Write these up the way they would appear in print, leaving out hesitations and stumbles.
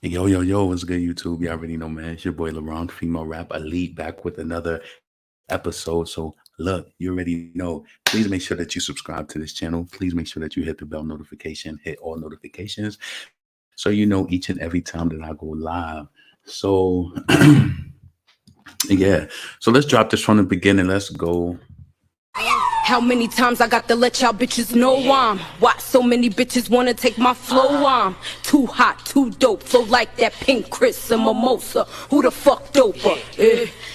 Yo, yo, yo, what's good, YouTube? You already know, man. It's your boy LeBron, female rap elite, back with another episode. So, look, you already know. Please make sure that you subscribe to this channel. Please make sure that you hit the bell notification, hit all notifications, so you know each and every time that I go live. So, yeah. So let's drop this from the beginning. Let's go. How many times I got to let y'all bitches know I'm why so many bitches wanna take my flow? I'm too hot, too dope, flow like that pink Chris and mimosa. Who the fuck doper?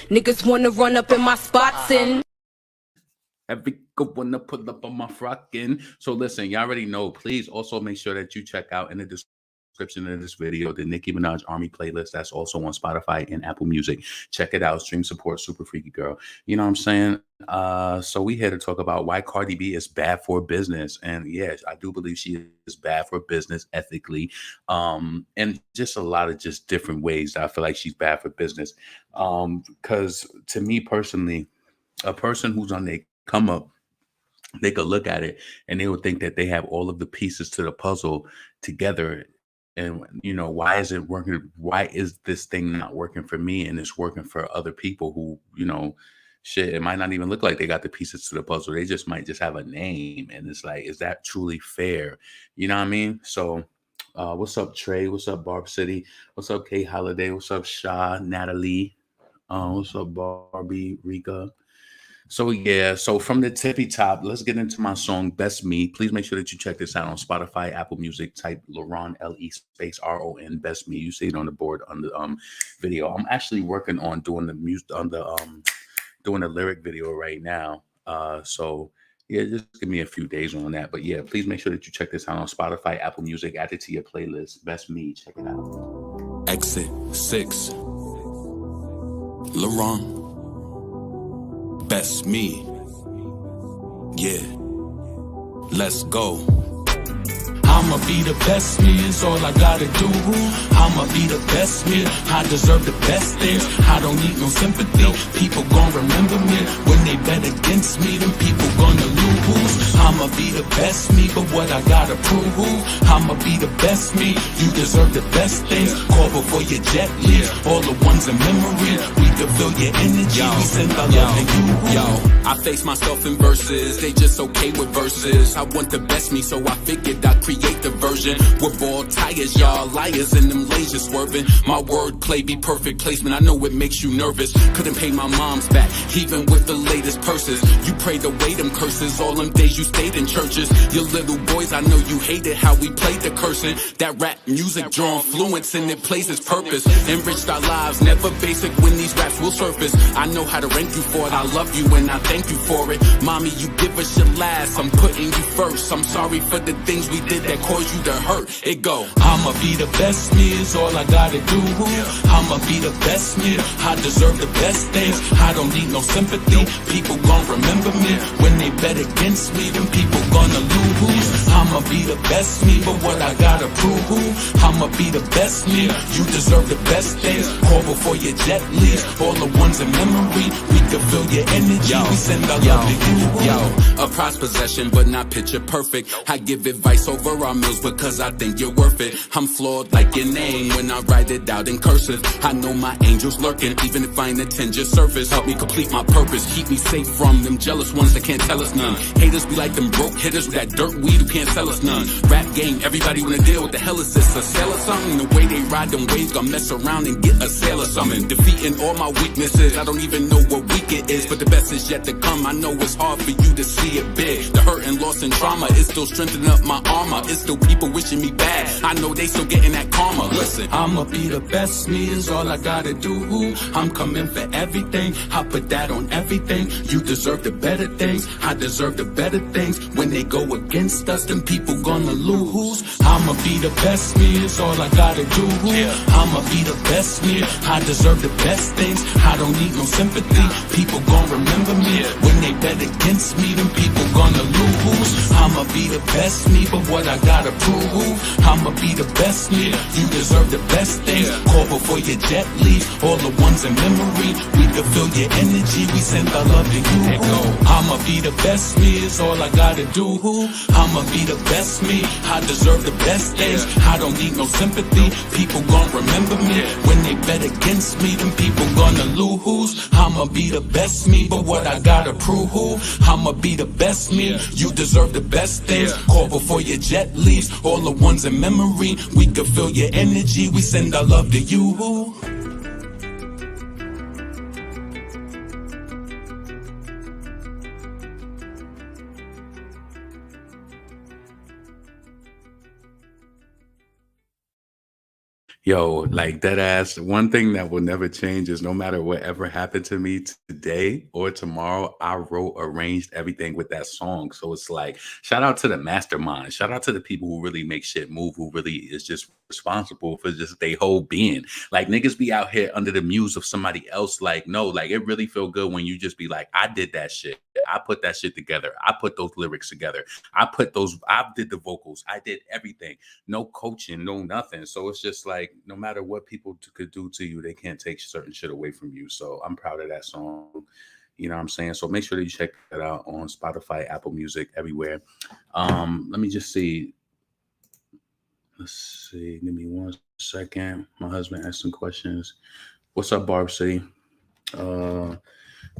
Niggas wanna run up in my spots and Every good one to pull up on my frockin'. So listen, you already know. Please also make sure that you check out in the description of this video the Nicki Minaj Army playlist. That's also on Spotify and Apple Music. Check it out. Stream support, super freaky girl. You know what I'm saying? So we here to talk about why Cardi B is bad for business. And yes, I do believe she is bad for business ethically. And just a lot of just different ways that I feel like she's bad for business. Because to me personally, a person who's on their come up, they could look at it and they would think that they have all of the pieces to the puzzle together. And, you know, why is it working? Why is this thing not working for me and it's working for other people who, you know, shit, it might not even look like they got the pieces to the puzzle. They just might just have a name. And it's like, is that truly fair? You know what I mean? So what's up, Trey? What's up, Barb City? What's up, Kay Holiday? What's up, Shaw, Natalie? What's up, Barbie, Rika? So yeah, so from the tippy top, let's get into my song Best Me. Please make sure that you check this out on Spotify, Apple Music. Type Laron, L-E space R-O-N, Best Me. You see it on the board on the video. I'm actually working on doing the music on the doing the lyric video right now. So yeah, just give me a few days on that. But yeah, please make sure that you check this out on Spotify, Apple Music. Add it to your playlist. Best Me. Check it out. Exit 6. Laron. Best me. Yeah. Let's go. I'ma be the best me, is all I gotta do. I'ma be the best me, I deserve the best things. I don't need no sympathy. People gon' remember me when they bet against me. Them people gonna lose. I'ma be the best me, but what I gotta prove? I'ma be the best me. You deserve the best things. Call before your jet leaves. All the ones in memory. We can feel your energy. We send our love to you. Yo, I face myself in verses. They just okay with verses. I want the best me, so I figured I'd create the version with bald tires, y'all liars and them lasers swerving. My wordplay be perfect placement. I know it makes you nervous. Couldn't pay my mom's back, even with the latest purses. You prayed away them curses all them days you stayed in churches. Your little boys, I know you hated how we played the cursing. That rap music draw influence and it plays its purpose. Enriched our lives, never basic when these raps will surface. I know how to rank you for it. I love you and I thank you for it. Mommy, you give us your last. I'm putting you first. I'm sorry for the things we did that cause you to hurt. It go. I'ma be the best me, is all I gotta do. I'ma be the best me. I deserve the best things. I don't need no sympathy. People gon' remember me when they bet against me. Them people gonna lose. I'ma be the best me, but what I gotta prove? I'ma be the best me. You deserve the best things. Call before your jet leaves. All the ones in memory. We can feel your energy. We send our love to you. Yo, a prized possession, but not picture perfect. I give advice over our meals because I think you're worth it. I'm flawed like your name when I write it out in cursive. I know my angel's lurking, even if I ain't attend your surface. Help me complete my purpose, keep me safe from them jealous ones that can't tell us none. Haters be like them broke hitters with that dirt weed who can't sell us none. Rap game, everybody wanna deal. What the hell is this, a sale or something? The way they ride them waves, gonna mess around and get a sale or something. Defeating all my weaknesses, I don't even know what week it is, but the best is yet to come. I know it's hard for you to see it big. The hurt and loss and trauma is still strengthening up my armor. It's still people wishing me bad. I know they still getting that karma. Listen, I'ma be the best me, is all I gotta do. I'm coming for everything. I put that on everything. You deserve the better things. I deserve the better things. When they go against us, then people gonna lose. I'ma be the best me, is all I gotta do. I'ma be the best me. I deserve the best things. I don't need no sympathy. People gon' remember me when they bet against me. Then people gonna lose. I'ma be the best me, but what I gotta prove? I'ma be the best me. You deserve the best things. Call before your jet leaves. All the ones in memory. We can feel your energy. We send our love to you. I'ma be the best me, is all I gotta do. I'ma be the best me. I deserve the best things. I don't need no sympathy. sympathy. People gon' remember me. When they bet against me, then people gonna lose. I'ma be the best me, but what I gotta prove who? I'ma be the best me. You deserve the best things. Call before your jet leaves. All the ones in memory. We can feel your energy. We send our love to you. Yo, like that ass. One thing that will never change is no matter whatever happened to me today or tomorrow, I wrote, arranged everything with that song. So it's like, shout out to the mastermind. Shout out to the people who really make shit move, who really is just responsible for just their whole being. Like niggas be out here under the muse of somebody else. Like, no, like it really feel good when you just be like, I did that shit. I put that shit together. I put those lyrics together. I did the vocals. I did everything. No coaching, no nothing. So it's just like, no matter what people could do to you, they can't take certain shit away from you. So I'm proud of that song. You know what I'm saying? So make sure that you check that out on Spotify, Apple Music, everywhere. Let me just see. Let's see. Give me 1 second. My husband asked some questions. What's up, Barb City?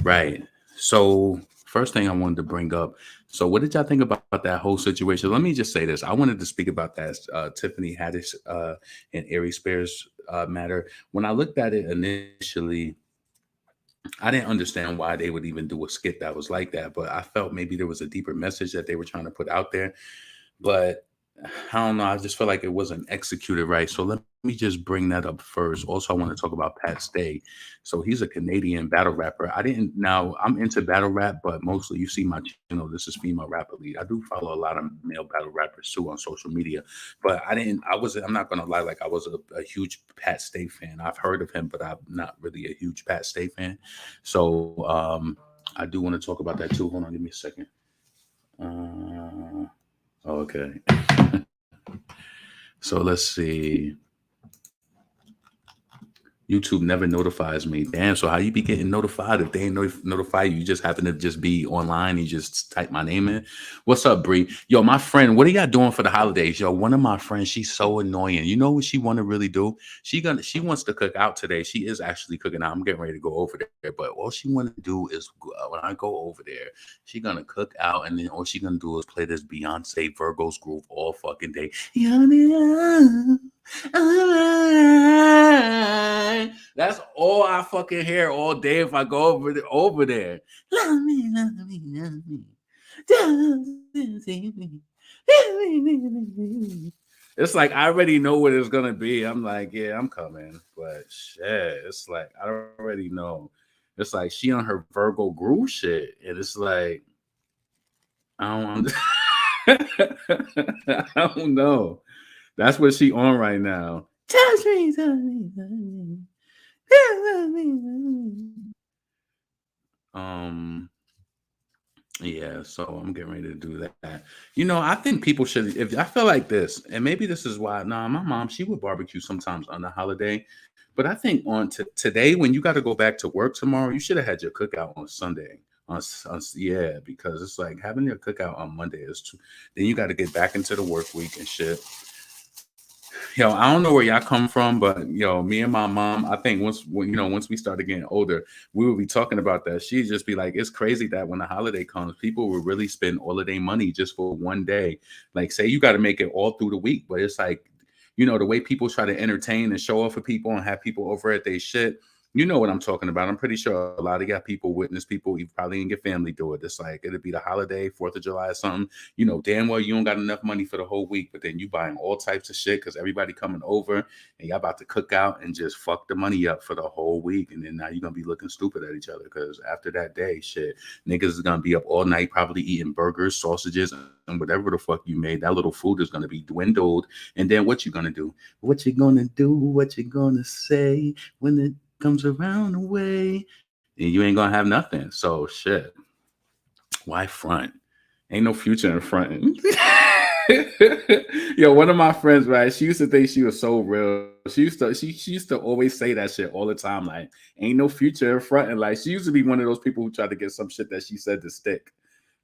Right. So first thing I wanted to bring up. So what did y'all think about that whole situation? Let me just say this. I wanted to speak about that Tiffany Haddish and Ari Spears matter. When I looked at it initially, I didn't understand why they would even do a skit that was like that, but I felt maybe there was a deeper message that they were trying to put out there. But I don't know. I just feel like it wasn't executed right. So let me just bring that up first. Also, I want to talk about Pat Stay. So he's a Canadian battle rapper. Now I'm into battle rap, but mostly you see my channel. This is Female Rapper Lead. I do follow a lot of male battle rappers too on social media, but I'm not going to lie. Like I was a huge Pat Stay fan. I've heard of him, but I'm not really a huge Pat Stay fan. So I do want to talk about that too. Hold on. Give me a second. Okay. So let's see. YouTube never notifies me. Damn, so how you be getting notified if they ain't notify you? You just happen to just be online. You just type my name in. What's up, Bree? Yo, my friend, what are y'all doing for the holidays? Yo, one of my friends, she's so annoying. You know what she want to really do? She wants to cook out today. She is actually cooking out. I'm getting ready to go over there. But all she want to do is when I go over there, she gonna cook out, and then all she gonna do is play this Beyonce Virgo's Groove all fucking day. That's all I fucking hear all day if I go over there. Love me, love me, love me. It's like I already know what it's gonna be. I'm like, yeah, I'm coming. But shit, it's like I already know. It's like she on her Virgo groove shit. And it's like I don't know. That's what she on right now. Touch me, touch me, touch me. Yeah, so I'm getting ready to do that. You know, I think people should, if I feel like this, and maybe this is why, my mom, she would barbecue sometimes on the holiday. But I think on today, when you got to go back to work tomorrow, you should have had your cookout on Sunday. Yeah, because it's like having your cookout on Monday then you got to get back into the work week and shit. Yo, I don't know where y'all come from, but me and my mom, I think once we started getting older, we would be talking about that. She'd just be like, it's crazy that when the holiday comes, people will really spend all of their money just for one day. Like, say you got to make it all through the week, but it's like, the way people try to entertain and show off for people and have people over at their shit. You know what I'm talking about. I'm pretty sure a lot of y'all people witness people. You probably didn't get family do it. It's like it'll be the holiday, 4th of July or something. Damn well you don't got enough money for the whole week, but then you buying all types of shit because everybody coming over and y'all about to cook out and just fuck the money up for the whole week. And then now you're gonna be looking stupid at each other because after that day, shit, niggas is gonna be up all night probably eating burgers, sausages, and whatever the fuck you made. That little food is gonna be dwindled. And then what you gonna do? What you gonna do? What you gonna say when it comes around the way, and you ain't gonna have nothing. So shit, why front? Ain't no future in fronting. Yo, one of my friends, right? She used to think she was so real. She used to always say that shit all the time. Like, ain't no future in fronting. Like, she used to be one of those people who tried to get some shit that she said to stick.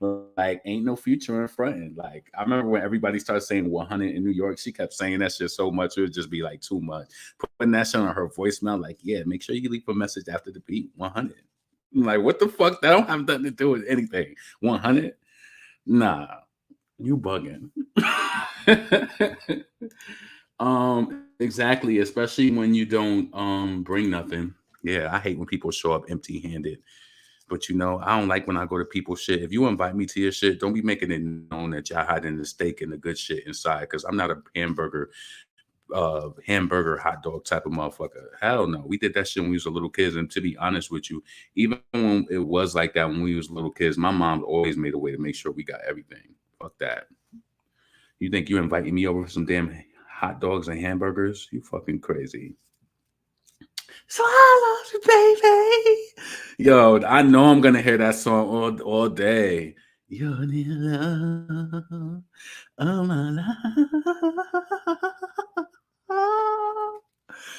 Like, ain't no future in fronting. Like, I remember when everybody started saying 100 in New York, she kept saying that shit so much, it would just be like too much. Putting that shit on her voicemail, like, yeah, make sure you leave a message after the beat, 100. I'm like, what the fuck? That don't have nothing to do with anything. 100? Nah, you bugging. Exactly, especially when you don't bring nothing. Yeah, I hate when people show up empty-handed. But you know, I don't like when I go to people's shit. If you invite me to your shit, don't be making it known that y'all hiding the steak and the good shit inside. Because I'm not a hamburger hot dog type of motherfucker. Hell no. We did that shit when we was a little kids. And to be honest with you, even when it was like that when we was little kids, my mom always made a way to make sure we got everything. Fuck that. You think you inviting me over for some damn hot dogs and hamburgers? You fucking crazy. So I love you, baby. Yo, I know I'm gonna hear that song all day. You're the love of my life.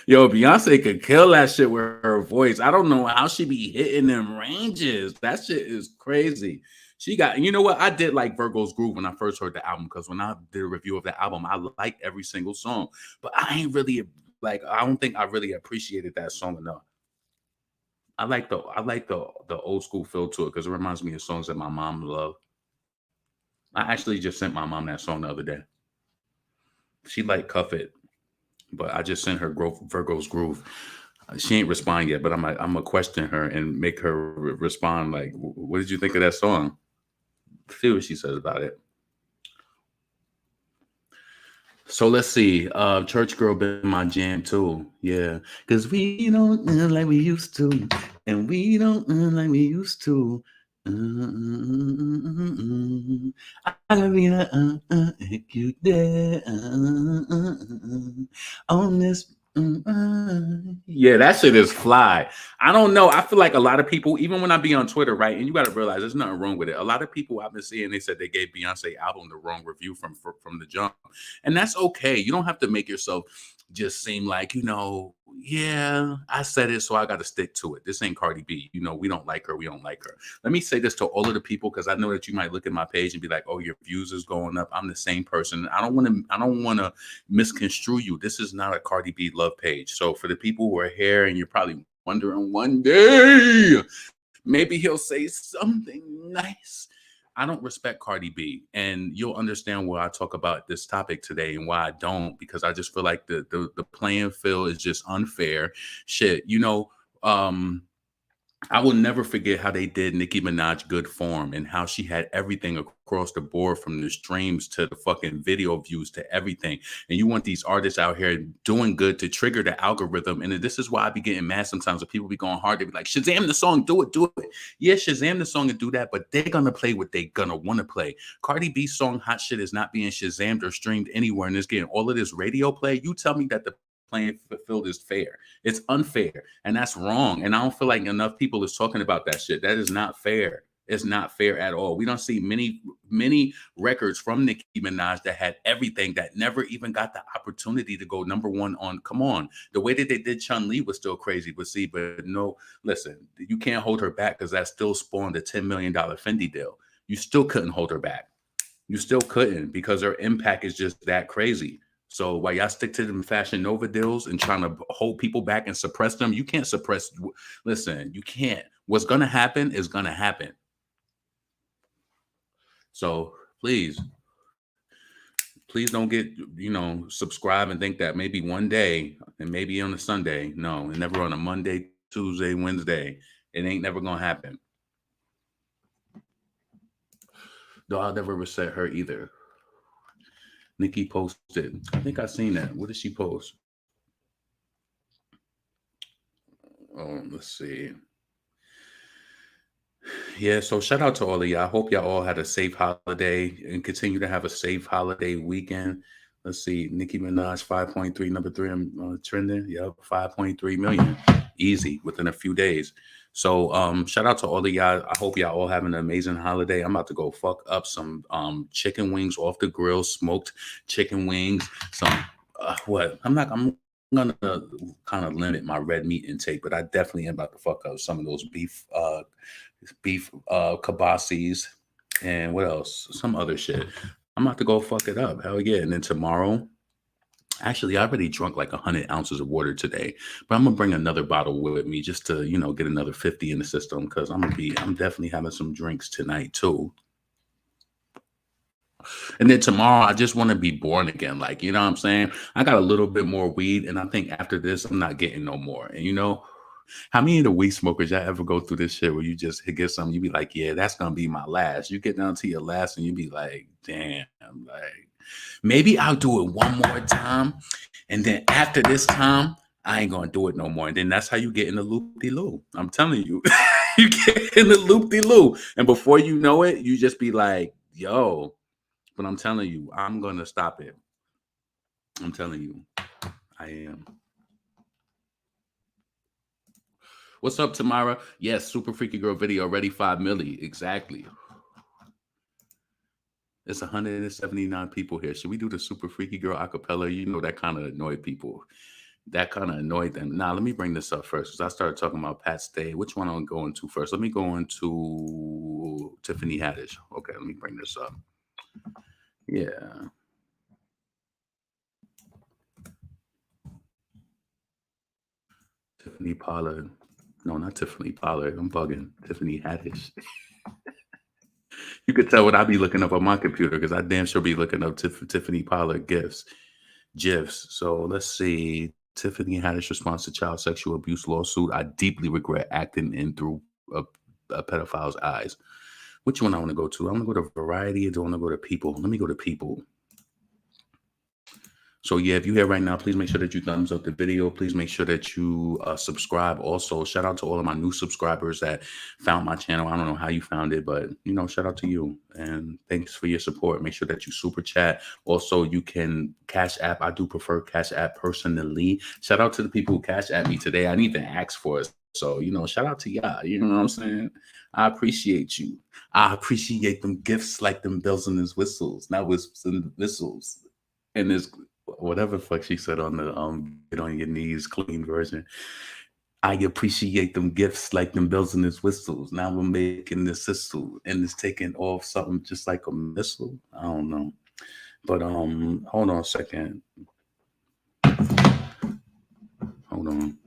Yo, Beyonce could kill that shit with her voice. I don't know how she be hitting them ranges. That shit is crazy. She got, you know what? I did like Virgo's Groove when I first heard the album, because when I did a review of the album, I liked every single song. But I ain't really like, I don't think I really appreciated that song enough. I like the old school feel to it because it reminds me of songs that my mom loved. I actually just sent my mom that song the other day. She liked Cuff It, but I just sent her Virgo's Groove. She ain't respond yet, but I'm gonna question her and make her respond. Like, what did you think of that song? See what she says about it. So let's see. Church Girl been my jam too. Yeah, because we don't like we used to, and we don't like we used to. I mean, you there on this. Yeah, that shit is fly. I don't know. I feel like a lot of people, even when I be on Twitter, right? And you got to realize there's nothing wrong with it. A lot of people I've been seeing, they said they gave Beyonce album the wrong review from the jump, and that's okay. You don't have to make yourself just seem like, you know, yeah, I said it, so I got to stick to it. This ain't Cardi B. You know, we don't like her. We don't like her. Let me say this to all of the people, because I know that you might look at my page and be like, oh, your views is going up. I'm the same person. I don't want to misconstrue you. This is not a Cardi B love page. So for the people who are here and you're probably wondering one day, maybe he'll say something nice. I don't respect Cardi B, and you'll understand why I talk about this topic today and why I don't, because I just feel like the playing field is just unfair. Shit, you know, I will never forget how they did Nicki Minaj Good Form, and how she had everything across the board, from the streams to the fucking video views to everything. And you want these artists out here doing good to trigger the algorithm. And this is why I be getting mad sometimes when people be going hard. They be like, Shazam the song, do it. Yeah, Shazam the song and do that, but they're going to play what they're going to want to play. Cardi B's song Hot Shit is not being Shazammed or streamed anywhere, and it's getting all of this radio play. You tell me that the playing field is fair. It's unfair, and that's wrong. And I don't feel like enough people is talking about that shit. That is not fair. It's not fair at all. We don't see many records from Nicki Minaj that had everything, that never even got the opportunity to go number one on. Come on, the way that they did Chun-Li was still crazy. But no, listen, you can't hold her back, because that still spawned a $10 million Fendi deal. You still couldn't hold her back. You still couldn't, because her impact is just that crazy. So while y'all stick to them Fashion Nova deals and trying to hold people back and suppress them, you can't suppress. Listen, you can't. What's going to happen is going to happen. So please don't get, subscribe and think that maybe one day, and maybe on a Sunday. No, and never on a Monday, Tuesday, Wednesday. It ain't never going to happen. Though I'll never reset her either. Nicki posted. I think I seen that. What did she post? Oh, let's see. Yeah, so shout out to all of y'all. I hope y'all all had a safe holiday and continue to have a safe holiday weekend. Let's see. Nicki Minaj, 5.3, number 3 on trending. Yep, 5.3 million. Easy within a few days. So shout out to all of y'all. I hope y'all all having an amazing holiday. I'm about to go fuck up some chicken wings off the grill, smoked chicken wings. Some I'm gonna kind of limit my red meat intake, but I definitely am about to fuck up some of those beef kibasis. And what else? Some other shit. I'm about to go fuck it up. Hell yeah. And then tomorrow, actually, I already drunk like 100 ounces of water today, but I'm gonna bring another bottle with me just to, get another 50 in the system because I'm definitely having some drinks tonight too. And then tomorrow, I just want to be born again. Like, you know what I'm saying? I got a little bit more weed, and I think after this, I'm not getting no more. And how many of the weed smokers y'all ever go through this shit where you just get something, you be like, yeah, that's gonna be my last. You get down to your last, and you be like, damn, like maybe I'll do it one more time, and then after this time, I ain't gonna do it no more. And then that's how you get in the loop de loo. I'm telling you, you get in the loop de loo, and before you know it, you just be like, yo. But I'm telling you, I'm gonna stop it. I'm telling you, I am. What's up, Tamara? Yes, Super Freaky Girl video already 5 milli. Exactly. It's 179 people here. Should we do the Super Freaky Girl acapella? That kind of annoyed people. That kind of annoyed them. Now, let me bring this up first because I started talking about Pat Stay. Which one I'm going to first? Let me go into Tiffany Haddish. Okay, let me bring this up. Yeah. Tiffany Pollard. No, not Tiffany Pollard. I'm bugging. Tiffany Haddish. You could tell what I be looking up on my computer because I damn sure be looking up Tiffany Pollard GIFs. So let's see. Tiffany Haddish response to child sexual abuse lawsuit. I deeply regret acting in through a pedophile's eyes. Which one I want to go to? I want to go to Variety or do I want to go to People? Let me go to People. So yeah, if you're here right now, please make sure that you thumbs up the video. Please make sure that you subscribe. Also, shout out to all of my new subscribers that found my channel. I don't know how you found it, but shout out to you. And thanks for your support. Make sure that you super chat. Also, you can Cash App. I do prefer Cash App personally. Shout out to the people who Cash App me today. I didn't even ask for it. So, shout out to y'all. You know what I'm saying? I appreciate you. I appreciate them gifts like them bells and his whistles, not whistles and whistles. And this whatever fuck she said on the get on your knees clean version. I appreciate them gifts like them bells and his whistles. Now we're making this sizzle and it's taking off something just like a missile. I don't know. But hold on a second. Hold on.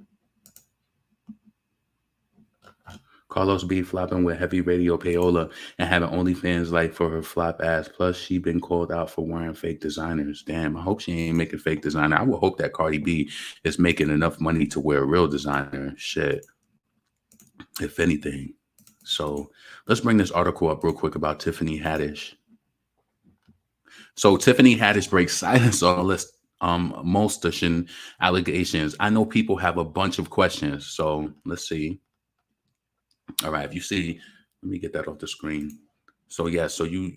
Carlos B flopping with heavy radio payola and having OnlyFans life for her flop ass. Plus, she been called out for wearing fake designers. Damn, I hope she ain't making fake designer. I would hope that Cardi B is making enough money to wear real designer shit, if anything. So let's bring this article up real quick about Tiffany Haddish. So Tiffany Haddish breaks silence on a list molestation allegations. I know people have a bunch of questions, so let's see. All right, if you see, let me get that off the screen. So yeah, so you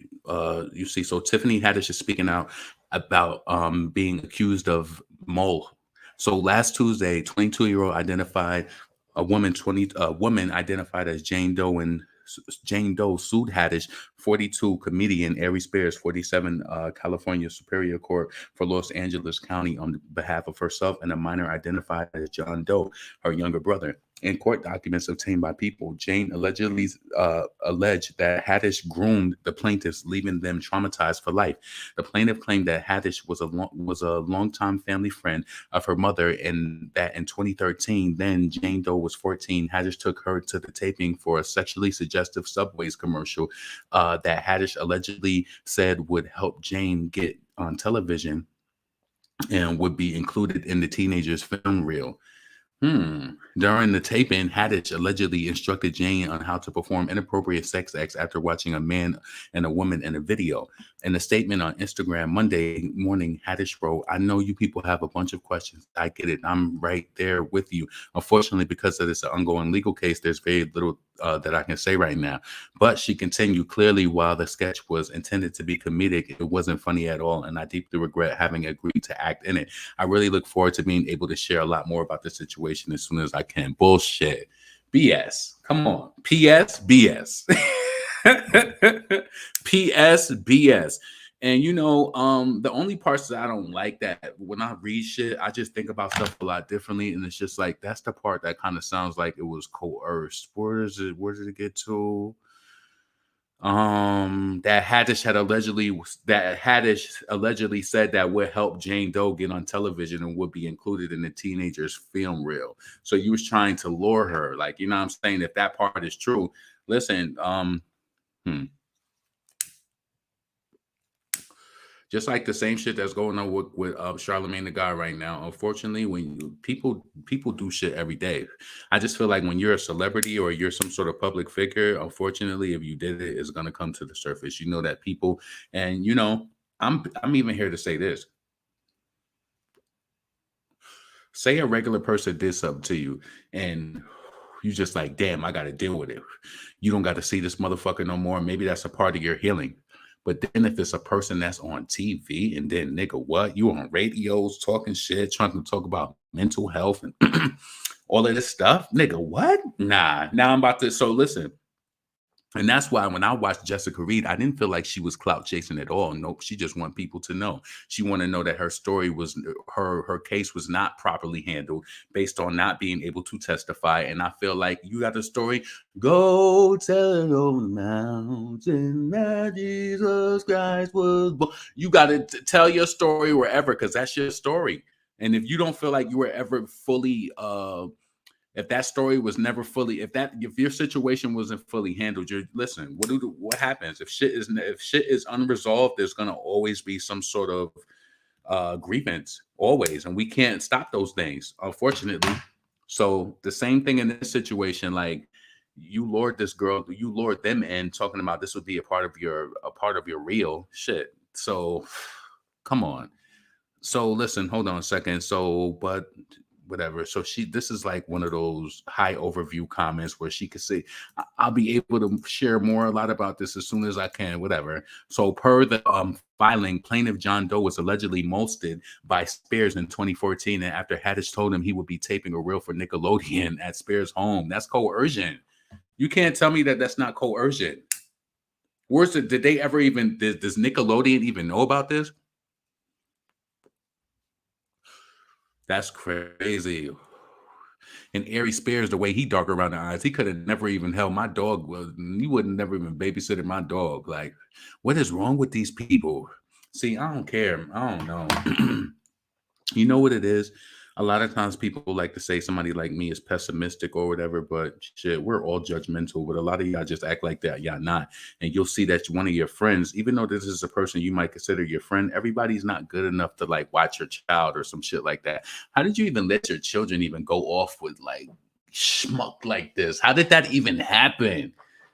see, so Tiffany Haddish is speaking out about being accused of mole. So last Tuesday, 22-year-old identified a woman identified as Jane Doe sued Haddish, 42, comedian Ari Spears, 47, California Superior Court for Los Angeles County on behalf of herself and a minor identified as John Doe, her younger brother. In court documents obtained by People, Jane allegedly alleged that Haddish groomed the plaintiffs, leaving them traumatized for life. The plaintiff claimed that Haddish was a longtime family friend of her mother, and that in 2013, then Jane Doe was 14, Haddish took her to the taping for a sexually suggestive Subways commercial that Haddish allegedly said would help Jane get on television and would be included in the teenager's film reel. During the taping, Haddish allegedly instructed Jane on how to perform inappropriate sex acts after watching a man and a woman in a video. In a statement on Instagram Monday morning, Haddish wrote, "I know you people have a bunch of questions. I get it. I'm right there with you. Unfortunately, because of this ongoing legal case, there's very little that I can say right now." But she continued, "Clearly, while the sketch was intended to be comedic, it wasn't funny at all, and I deeply regret having agreed to act in it. I really look forward to being able to share a lot more about the situation as soon as I can." Bullshit. BS. Come on. PS, BS. PS, BS. And the only parts that I don't like, that when I read shit, I just think about stuff a lot differently. And it's just like, that's the part that kind of sounds like it was coerced. Where did it get to? That Haddish allegedly said that would help Jane Doe get on television and would be included in the teenager's film reel. So you was trying to lure her, like, you know what I'm saying? If that part is true, listen, just like the same shit that's going on with Charlemagne the God right now. Unfortunately, when people do shit every day, I just feel like when you're a celebrity or you're some sort of public figure, unfortunately, if you did it, it's gonna come to the surface. You know that people, and you know, I'm even here to say this. Say a regular person did something to you, and you just like, damn, I got to deal with it. You don't got to see this motherfucker no more. Maybe that's a part of your healing. But then if it's a person that's on TV and then nigga, what? You on radios talking shit, trying to talk about mental health and all of this stuff, nigga, what? Nah, now I'm about to. So listen, and that's why when I watched Jessica Reed, I didn't feel like she was clout chasing at all. Nope. She just want people to know. She want to know that her story was her case was not properly handled based on not being able to testify. And I feel like you got the story. Go tell it on the mountain that Jesus Christ was born. You got to tell your story wherever, because that's your story. And if you don't feel like you were ever fully if that story was never fully, if your situation wasn't fully handled, you're listen. What happens if shit is unresolved? There's gonna always be some sort of grievance, always, and we can't stop those things, unfortunately. So the same thing in this situation, like you lured this girl, you lured them in, talking about this would be a part of your real shit. So come on. So listen, hold on a second. So, but whatever. So this is like one of those high overview comments where she could say, I'll be able to share a lot about this as soon as I can, whatever. So per the filing, plaintiff John Doe was allegedly molested by Spears in 2014. And after Haddish told him he would be taping a reel for Nickelodeon at Spears' home, that's coercion. You can't tell me that that's not coercion. Worse, did they ever even, does Nickelodeon even know about this? That's crazy. And Ari Spears, the way he dark around the eyes, he could have never even held my dog. Well, he wouldn't never even babysitted my dog. Like, what is wrong with these people? See, I don't care. I don't know. You know what it is? A lot of times people like to say somebody like me is pessimistic or whatever, but shit, we're all judgmental. But a lot of y'all just act like that. Y'all not. And you'll see that one of your friends, even though this is a person you might consider your friend, everybody's not good enough to like watch your child or some shit like that. How did you even let your children even go off with like schmuck like this? How did that even happen?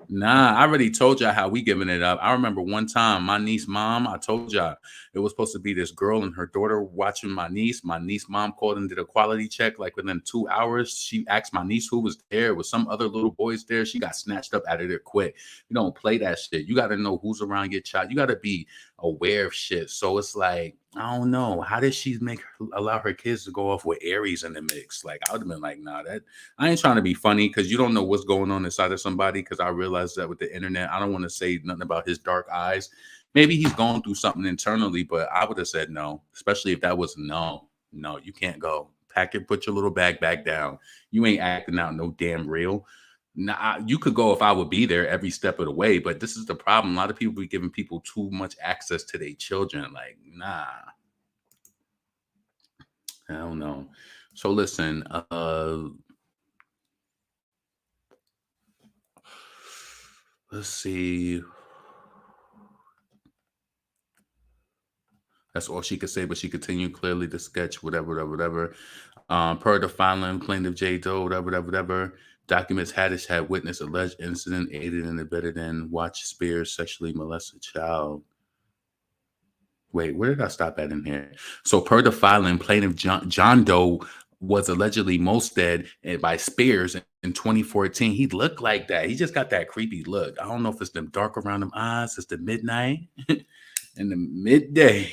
Nah, I already told y'all how we giving it up. I remember one time my niece mom, I told y'all it was supposed to be this girl and her daughter watching my niece. My niece mom called and did a quality check. Like within 2 hours, she asked my niece who was there. With some other little boys there. She got snatched up out of there quick. You don't play that shit. You got to know who's around your child. You got to be aware of shit. So it's like, I don't know. How did she allow her kids to go off with Aries in the mix? Like I would have been like, nah, that I ain't trying to be funny because you don't know what's going on inside of somebody. Because I realized that with the internet, I don't want to say nothing about his dark eyes. Maybe he's going through something internally, but I would have said no, especially if that was no, you can't go. Pack it, put your little bag back down. You ain't acting out no damn real. Nah, you could go if I would be there every step of the way, but this is the problem. A lot of people be giving people too much access to their children. Like, nah, I don't know. So listen, let's see. That's all she could say, but she continued clearly to sketch whatever. Per the filing, plaintiff J. Doe, whatever. Documents Haddish had witnessed alleged incident, aided and abetted in, watched Spears sexually molest a child. Wait, where did I stop at in here? So per the filing, plaintiff John Doe was allegedly molested by Spears in 2014. He looked like that. He just got that creepy look. I don't know if it's them dark around them eyes. It's the midnight and the midday.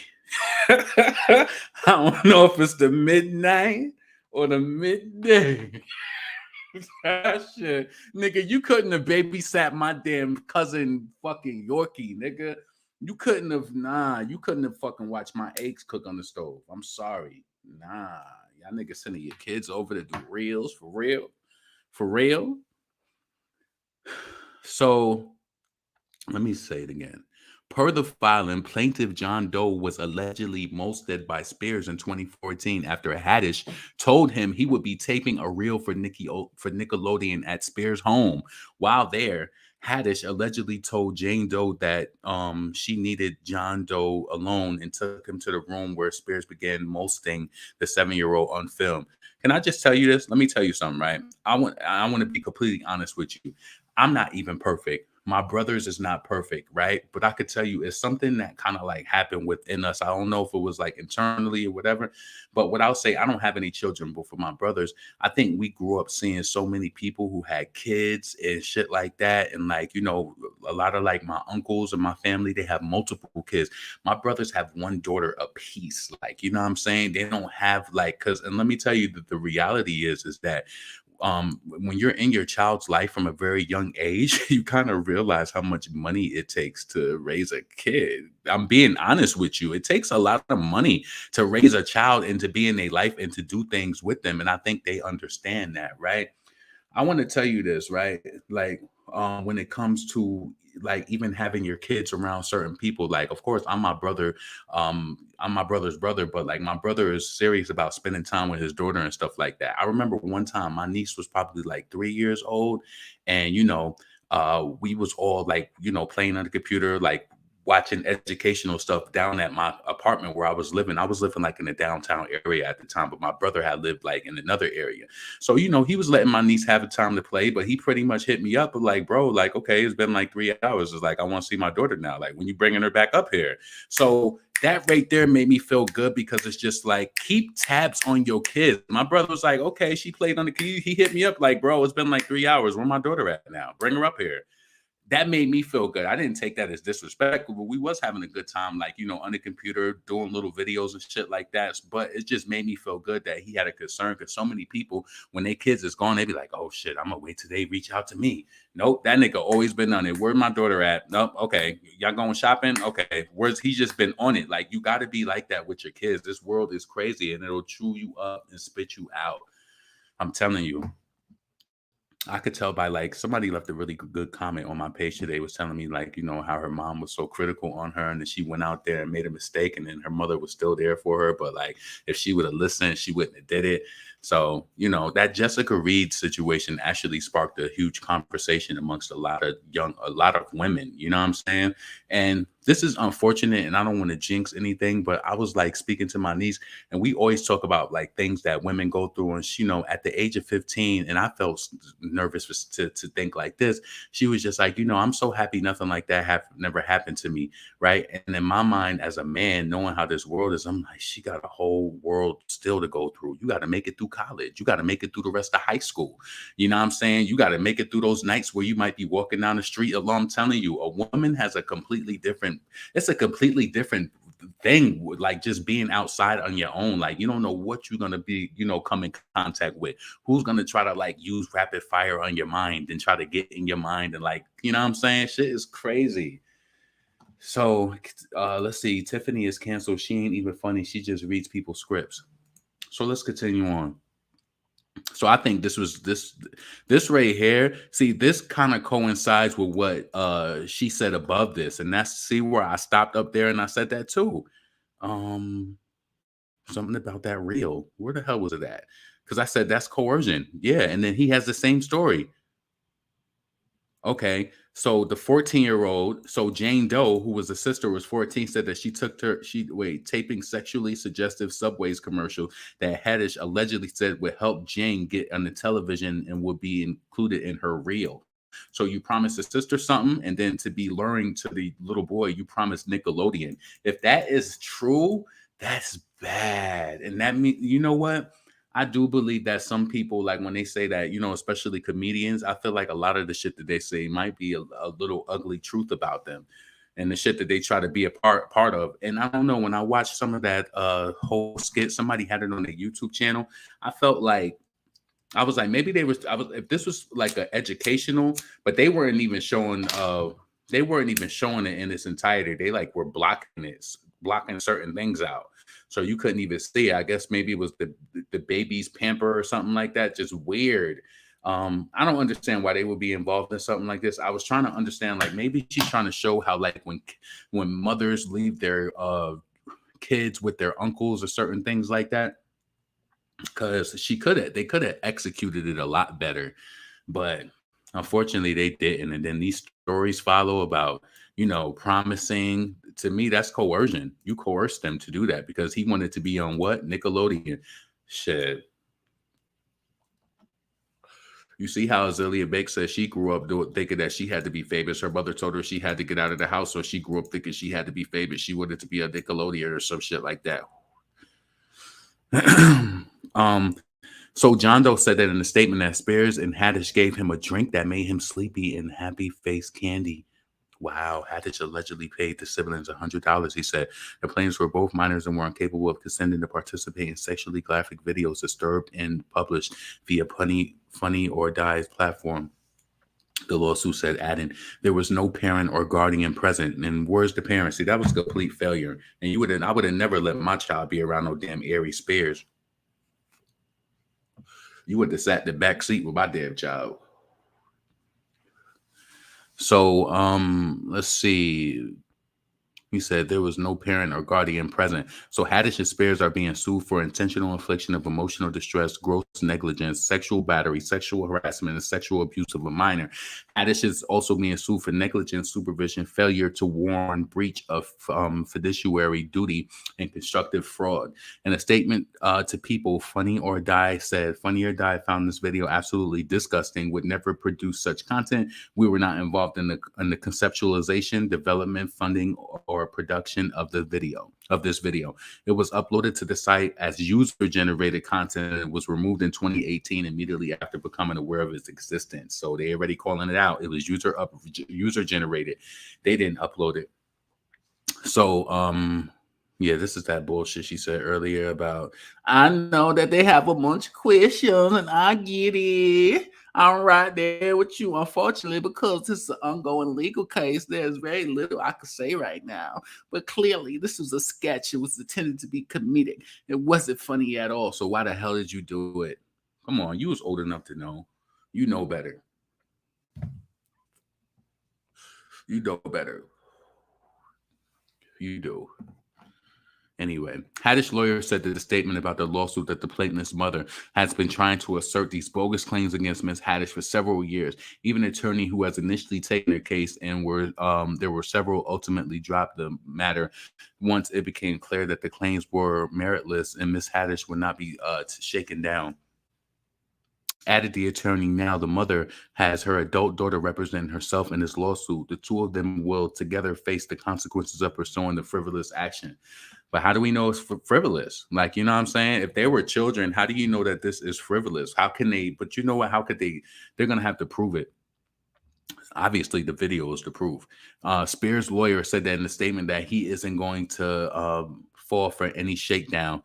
I don't know if it's the midnight or the midday. Shit. Nigga, you couldn't have babysat my damn cousin fucking Yorkie, nigga. You couldn't have fucking watched my eggs cook on the stove. I'm sorry. Nah. Y'all niggas sending your kids over to do reels for real. For real. So Let me say it again. Per the filing, plaintiff John Doe was allegedly molested by Spears in 2014 after Haddish told him he would be taping a reel for for Nickelodeon at Spears' home. While there, Haddish allegedly told Jane Doe that she needed John Doe alone and took him to the room where Spears began molesting the 7-year-old on film. Can I just tell you this? Let me tell you something, right? I want to be completely honest with you. I'm not even perfect. My brothers is not perfect, right? But I could tell you it's something that kind of like happened within us. I don't know if it was like internally or whatever, but what I'll say, I don't have any children, but for my brothers, I think we grew up seeing so many people who had kids and shit like that. And like, a lot of like my uncles and my family, they have multiple kids. My brothers have one daughter apiece. Like, you know what I'm saying? They don't have like, and let me tell you that the reality is that when you're in your child's life from a very young age, you kind of realize how much money it takes to raise a kid. I'm being honest with you. It takes a lot of money to raise a child and to be in their life and to do things with them. And I think they understand that, right? I want to tell you this, right? Like, when it comes to like even having your kids around certain people, like of course I'm my brother's brother, but like my brother is serious about spending time with his daughter and stuff like that. I remember one time my niece was probably like 3 years old, and we was all like, playing on the computer, like watching educational stuff down at my apartment where I was living. I was living like in the downtown area at the time, but my brother had lived like in another area. So, he was letting my niece have the time to play, but he pretty much hit me up like, bro, like, okay, it's been like 3 hours. It's like, I want to see my daughter now. Like, when you bringing her back up here? So that right there made me feel good because it's just like, keep tabs on your kids. My brother was like, okay, she played on the key. He hit me up like, bro, it's been like 3 hours. Where my daughter at now? Bring her up here. That made me feel good. I didn't take that as disrespectful, but we was having a good time, like, on the computer, doing little videos and shit like that. But it just made me feel good that he had a concern, because so many people, when their kids is gone, they be like, oh shit, I'm gonna wait till they reach out to me. Nope, that nigga always been on it. Where's my daughter at? Nope, okay. Y'all going shopping? Okay. Where's he just been on it? Like, you gotta be like that with your kids. This world is crazy and it'll chew you up and spit you out. I'm telling you. I could tell by like somebody left a really good comment on my page today, was telling me like, how her mom was so critical on her and that she went out there and made a mistake, and then her mother was still there for her. But like, if she would have listened, she wouldn't have did it. So, that Jessica Reed situation actually sparked a huge conversation amongst a lot of women, you know what I'm saying? And this is unfortunate, and I don't want to jinx anything, but I was like speaking to my niece, and we always talk about like things that women go through. And she, at the age of 15, and I felt nervous to think like this. She was just like, I'm so happy nothing like that never happened to me, right? And in my mind, as a man, knowing how this world is, I'm like, she got a whole world still to go through. You got to make it through college. You got to make it through the rest of high school. You know what I'm saying? You got to make it through those nights where you might be walking down the street alone. I'm telling you, a woman has a completely different thing, like just being outside on your own. Like, you don't know what you're gonna be, come in contact with, who's gonna try to like use rapid fire on your mind and try to get in your mind, and like, you know what I'm saying, shit is crazy. So let's see, Tiffany is canceled. She ain't even funny, she just reads people's scripts. So let's continue on. So I think this right here, see, this kind of coincides with what she said above this, and that's, see where I stopped up there and I said that too. Something about that reel. Where the hell was it at? Because I said that's coercion. Yeah, and then he has the same story. Okay, so the 14-year-old, so Jane Doe, who was the sister, was 14, said that she took taping sexually suggestive Subways commercial that Haddish allegedly said would help Jane get on the television and would be included in her reel. So you promised the sister something, and then to be luring to the little boy, you promised Nickelodeon. If that is true, that's bad. And that means, you know what? I do believe that some people, like when they say that, especially comedians, I feel like a lot of the shit that they say might be a little ugly truth about them, and the shit that they try to be a part of. And I don't know, when I watched some of that whole skit, somebody had it on their YouTube channel, I felt like, I was like, maybe if this was like an educational, but they weren't even showing it in its entirety. They like were blocking certain things out. So you couldn't even see it. I guess maybe it was the baby's pamper or something like that. Just weird. I don't understand why they would be involved in something like this. I was trying to understand, like maybe she's trying to show how, like, when mothers leave their kids with their uncles or certain things like that, because they could have executed it a lot better, but unfortunately they didn't. And then these stories follow about, promising. To me, that's coercion. You coerced them to do that because he wanted to be on what? Nickelodeon. Shit. You see how Azealia Banks says she grew up thinking that she had to be famous. Her mother told her she had to get out of the house, so she grew up thinking she had to be famous. She wanted to be a Nickelodeon or some shit like that. So John Doe said that in a statement that Spears and Haddish gave him a drink that made him sleepy and happy face candy. Wow, Haddish allegedly paid the siblings $100. He said the plaintiffs were both minors and were incapable of consenting to participate in sexually graphic videos disturbed and published via Funny or Die's platform. The lawsuit said, adding, there was no parent or guardian present. And where's the parent? See, that was a complete failure. And I would have never let my child be around no damn Ari Spears. You would have sat in the back seat with my damn child. So, let's see. He said there was no parent or guardian present. So Haddish and Spears are being sued for intentional infliction of emotional distress, gross negligence, sexual battery, sexual harassment, and sexual abuse of a minor. Haddish is also being sued for negligent supervision, failure to warn, breach of fiduciary duty, and constructive fraud. In a statement to People, Funny or Die said, Funny or Die found this video absolutely disgusting, would never produce such content. We were not involved in the conceptualization, development, funding, or production of this video. It was uploaded to the site as user-generated content and was removed in 2018 immediately after becoming aware of its existence. So they already calling it out. It was user-generated. They didn't upload it. So yeah, this is that bullshit she said earlier about, I know that they have a bunch of questions and I get it. I'm right there with you. Unfortunately, because this is an ongoing legal case, there's very little I could say right now. But clearly, this was a sketch. It was intended to be comedic. It wasn't funny at all. So why the hell did you do it? Come on, you was old enough to know. You know better. You know better. You do. Anyway, Haddish lawyer said that the statement about the lawsuit that the plaintiff's mother has been trying to assert these bogus claims against Ms. Haddish for several years. Even an attorney who has initially taken their case and there were several ultimately dropped the matter once it became clear that the claims were meritless and Ms. Haddish would not be shaken down. Added the attorney, now the mother has her adult daughter representing herself in this lawsuit. The two of them will together face the consequences of pursuing the frivolous action. But how do we know it's frivolous? Like, you know what I'm saying? If they were children, how do you know that this is frivolous? How can they? But you know what? How could they? They're going to have to prove it. Obviously, the video is the proof. Spears' lawyer said that in the statement that he isn't going to fall for any shakedown.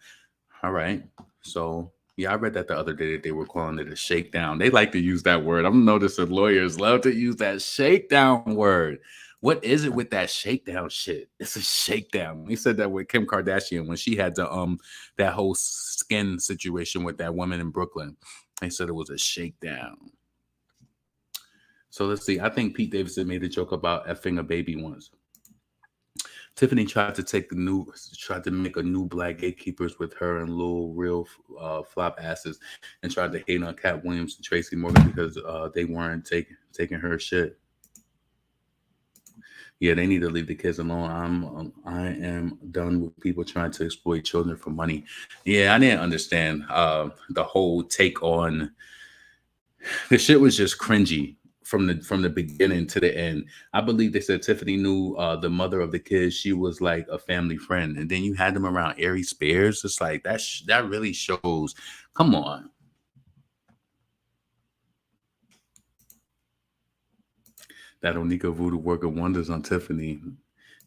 All right. So, yeah, I read that the other day that they were calling it a shakedown. They like to use that word. I'm noticing lawyers love to use that shakedown word. What is it with that shakedown shit? It's a shakedown. He said that with Kim Kardashian when she had the that whole skin situation with that woman in Brooklyn. They said it was a shakedown. So let's see. I think Pete Davidson made a joke about effing a baby once. Tiffany tried to make a new Black Gatekeepers with her and Lil Real flop asses, and tried to hate on Cat Williams and Tracy Morgan because they weren't taking her shit. Yeah, they need to leave the kids alone. I am done with people trying to exploit children for money. Yeah, I didn't understand the whole take on the shit. Was just cringy from the beginning to the end. I believe they said Tiffany knew the mother of the kids. She was like a family friend, and then you had them around Ari Spears. It's like that really shows. Come on. That Onika Voodoo working wonders on Tiffany.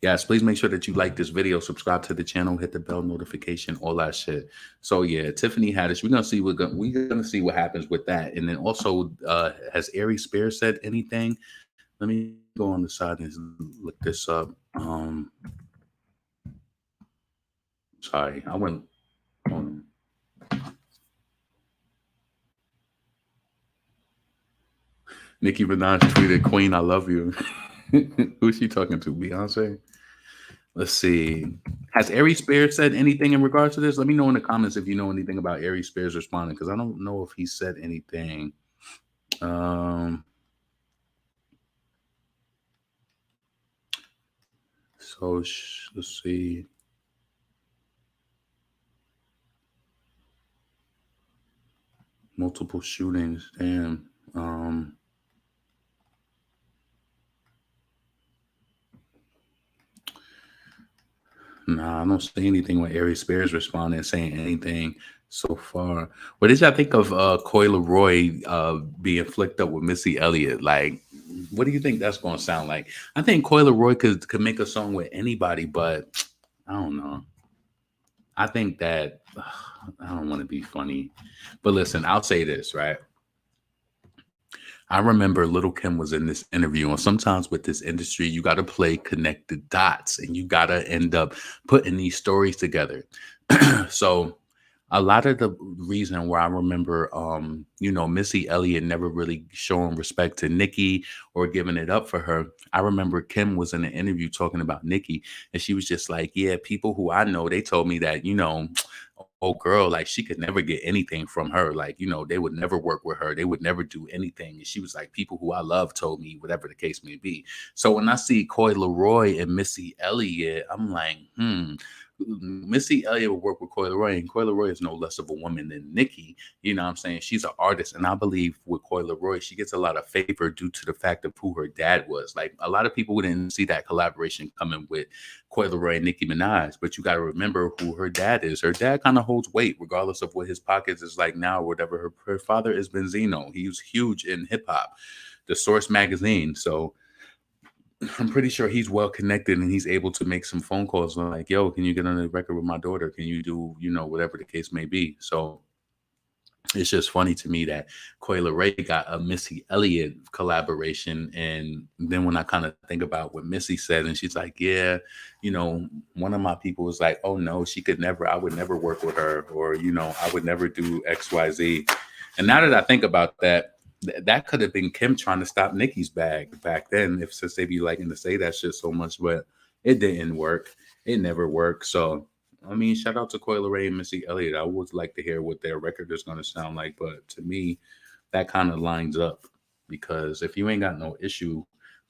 Yes, please make sure that you like this video, subscribe to the channel, hit the bell notification, all that shit. So yeah, Tiffany Haddish. We're gonna see what happens with that. And then also, has Ari Spears said anything? Let me go on the side and look this up. Sorry, I went on. Nicki Minaj tweeted, "Queen, I love you." Who's she talking to? Beyonce? Let's see. Has Ari Spears said anything in regards to this? Let me know in the comments if you know anything about Ari Spears responding, because I don't know if he said anything. So let's see. Multiple shootings. Damn. Nah, I don't see anything with Ari Spears responding, saying anything so far. What did y'all think of Coi Leroy being flicked up with Missy Elliott? Like, what do you think that's going to sound like? I think Coi Leroy could make a song with anybody, but I don't know. I think that I don't want to be funny, but listen, I'll say this, right? I remember Little Kim was in this interview, and sometimes with this industry, you got to play connected dots and you got to end up putting these stories together. So a lot of the reason where I remember, Missy Elliott never really showing respect to Nicki or giving it up for her. I remember Kim was in an interview talking about Nicki, and she was just like, yeah, people who I know, they told me that, oh girl, like she could never get anything from her. Like, they would never work with her. They would never do anything. And she was like, people who I love told me, whatever the case may be. So when I see Coi Leroy and Missy Elliott, I'm like, Missy Elliott will work with Coi Leroy, and Coi Leroy is no less of a woman than Nicki. You know what I'm saying? She's an artist, and I believe with Coi Leroy, she gets a lot of favor due to the fact of who her dad was. Like, a lot of people didn't see that collaboration coming with Coi Leroy and Nicki Minaj, but you got to remember who her dad is. Her dad kind of holds weight, regardless of what his pockets is like now or whatever. Her father is Benzino. He was huge in hip hop, the Source magazine. So I'm pretty sure he's well connected and he's able to make some phone calls like, yo, can you get on the record with my daughter? Can you do, whatever the case may be? So it's just funny to me that Coi Leroy got a Missy Elliott collaboration. And then when I kind of think about what Missy said, and she's like, yeah, one of my people was like, oh no, I would never work with her, or, I would never do XYZ. And now that I think about that, that could have been Kim trying to stop Nicki's bag back then, since they be liking to say that shit so much, but it didn't work. It never worked. So, I mean, shout out to Coi Leroy and Missy Elliott. I would like to hear what their record is going to sound like, but to me, that kind of lines up, because if you ain't got no issue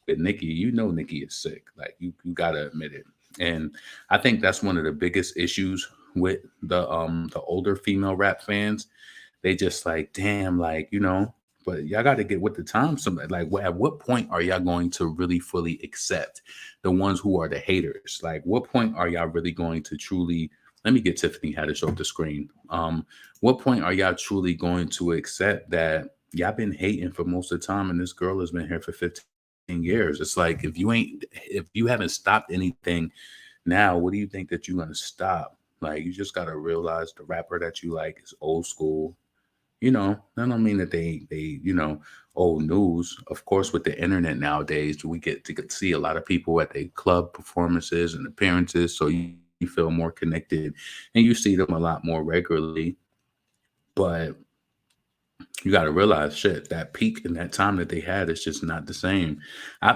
with Nicki, Nicki is sick. Like, you got to admit it. And I think that's one of the biggest issues with the older female rap fans. They just like, damn, like, but y'all got to get with the times. Like, at what point are y'all going to really fully accept the ones who are the haters? Like, what point are y'all really going to truly? Let me get Tiffany Haddish off the screen. What point are y'all truly going to accept that y'all been hating for most of the time, and this girl has been here for 15 years? It's like, if you haven't stopped anything now, what do you think that you're gonna stop? Like, you just gotta realize the rapper that you like is old school. That don't mean that they old news. Of course, with the internet nowadays, we get to see a lot of people at their club performances and appearances, so you feel more connected and you see them a lot more regularly. But you got to realize, shit, that peak and that time that they had is just not the same. I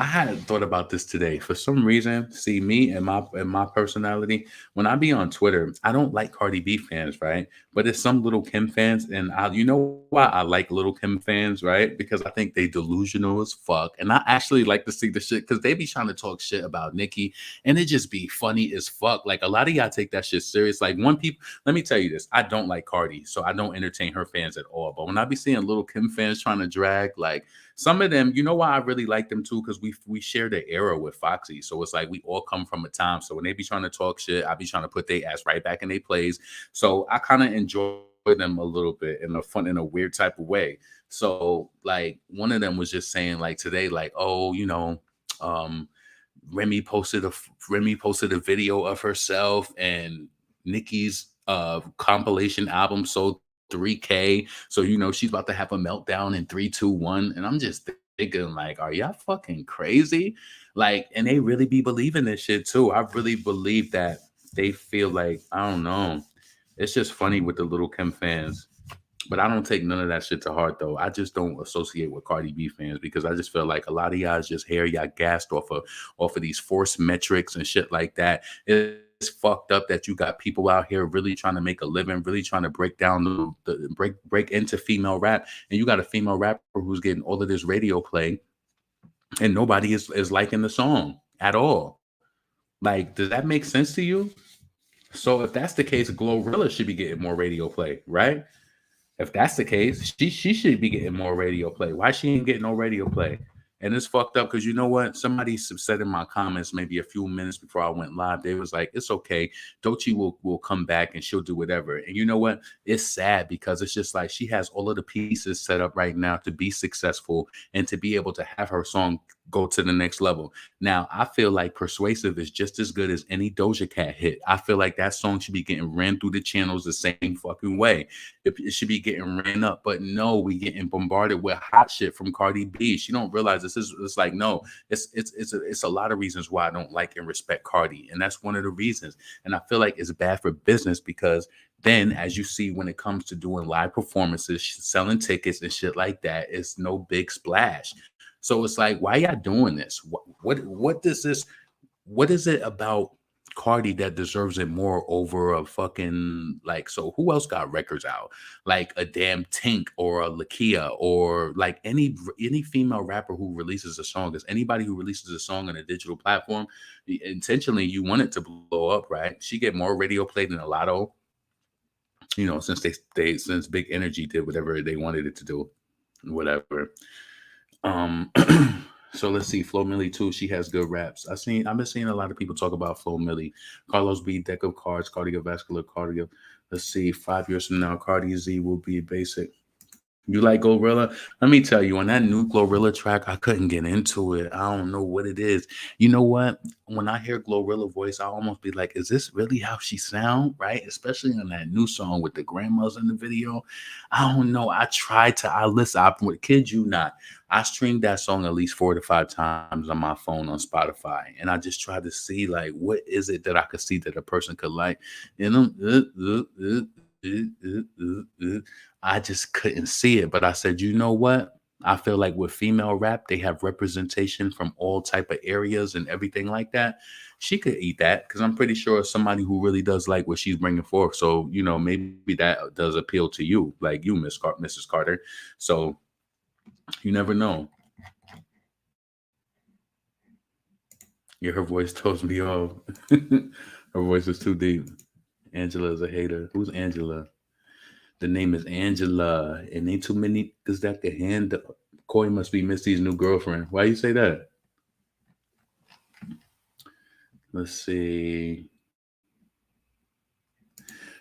had thought about this today. For some reason, see, me and my personality, when I be on Twitter, I don't like Cardi B fans, right? But it's some Little Kim fans, and you know why I like Little Kim fans, right? Because I think they delusional as fuck, and I actually like to see the shit, because they be trying to talk shit about Nicki, and it just be funny as fuck. Like, a lot of y'all take that shit serious. Like, let me tell you this, I don't like Cardi, so I don't entertain her fans at all. But when I be seeing Little Kim fans trying to drag, like, some of them, you know why I really like them too? Because we share the era with Foxy. So it's like we all come from a time. So when they be trying to talk shit, I be trying to put their ass right back in their place. So I kind of enjoy them a little bit in a weird type of way. So, like, one of them was just saying, like, today, like, oh, Remy posted a video of herself, and Nicki's compilation album sold 3K. So, she's about to have a meltdown in 3, 2, 1. And I'm just thinking, like, are y'all fucking crazy? Like, and they really be believing this shit too. I really believe that they feel like, I don't know. It's just funny with the Little Kim fans. But I don't take none of that shit to heart, though. I just don't associate with Cardi B fans because I just feel like a lot of y'all just hair y'all gassed off of these forced metrics and shit like that. It's fucked up that you got people out here really trying to make a living, really trying to break down break into female rap, and you got a female rapper who's getting all of this radio play, and nobody is liking the song at all. Like, does that make sense to you? So if that's the case, Glorilla should be getting more radio play, right? If that's the case, she should be getting more radio play. Why she ain't getting no radio play? And it's fucked up because you know what? Somebody said in my comments maybe a few minutes before I went live, they was like, it's okay. Doechii will come back and she'll do whatever. And you know what? It's sad because it's just like she has all of the pieces set up right now to be successful and to be able to have her song go to the next level. Now, I feel like Persuasive is just as good as any Doja Cat hit. I feel like that song should be getting ran through the channels the same fucking way. It should be getting ran up, but no, we getting bombarded with hot shit from Cardi B. She don't realize this is. It's like no, it's a lot of reasons why I don't like and respect Cardi, and that's one of the reasons. And I feel like it's bad for business because then, as you see, when it comes to doing live performances, selling tickets and shit like that, it's no big splash. So it's like, why y'all doing this? What does this? What is it about Cardi that deserves it more over a fucking like? So who else got records out? Like a damn Tink or a Lakia or like any female rapper who releases a song. Because anybody who releases a song on a digital platform, intentionally you want it to blow up, right? She get more radio play than a Lotto. You know, since since Big Energy did whatever they wanted it to do, whatever. So let's see, Flo Milli too. She has good raps. I've been seeing a lot of people talk about Flo Milli. Carlos B, deck of cards, cardiovascular, cardio. Let's see, 5 years from now, Cardi Z will be basic. You like Glorilla? Let me tell you, on that new Glorilla track, I couldn't get into it. I don't know what it is. You know what? When I hear Glorilla voice, I almost be like, is this really how she sound? Right? Especially on that new song with the grandmas in the video. I don't know. I would kid you not. I streamed that song at least 4 to 5 times on my phone on Spotify. And I just tried to see, like, what is it that I could see that a person could like? You know, I just couldn't see it. But I said, you know what? I feel like with female rap, they have representation from all type of areas and everything like that. She could eat that because I'm pretty sure somebody who really does like what she's bringing forth. So, you know, maybe that does appeal to you, like you, Mrs. Carter. So you never know. Yeah, her voice throws me off. Her voice is too deep. Angela is a hater. Who's Angela? The name is Angela, and ain't too many niggas that can handle. Corey must be Misty's new girlfriend. Why you say that? Let's see.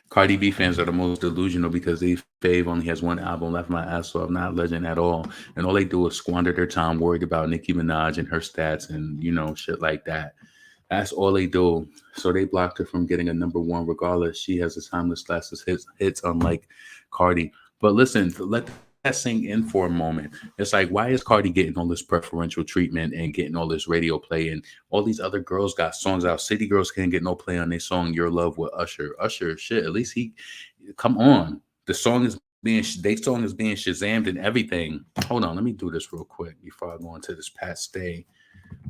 Cardi B fans are the most delusional because they fave only has one album left. My ass off, not legend at all, and all they do is squander their time worried about Nicki Minaj and her stats and you know shit like that. That's all they do. So they blocked her from getting a number one regardless. She has a timeless classic hits unlike Cardi. But listen, let that sink in for a moment. It's like, why is Cardi getting all this preferential treatment and getting all this radio play and all these other girls got songs out? City Girls can't get no play on their song Your Love with Usher. Usher, shit, at least come on. Their song is being Shazammed and everything. Hold on, let me do this real quick before I go into this Pat Stay.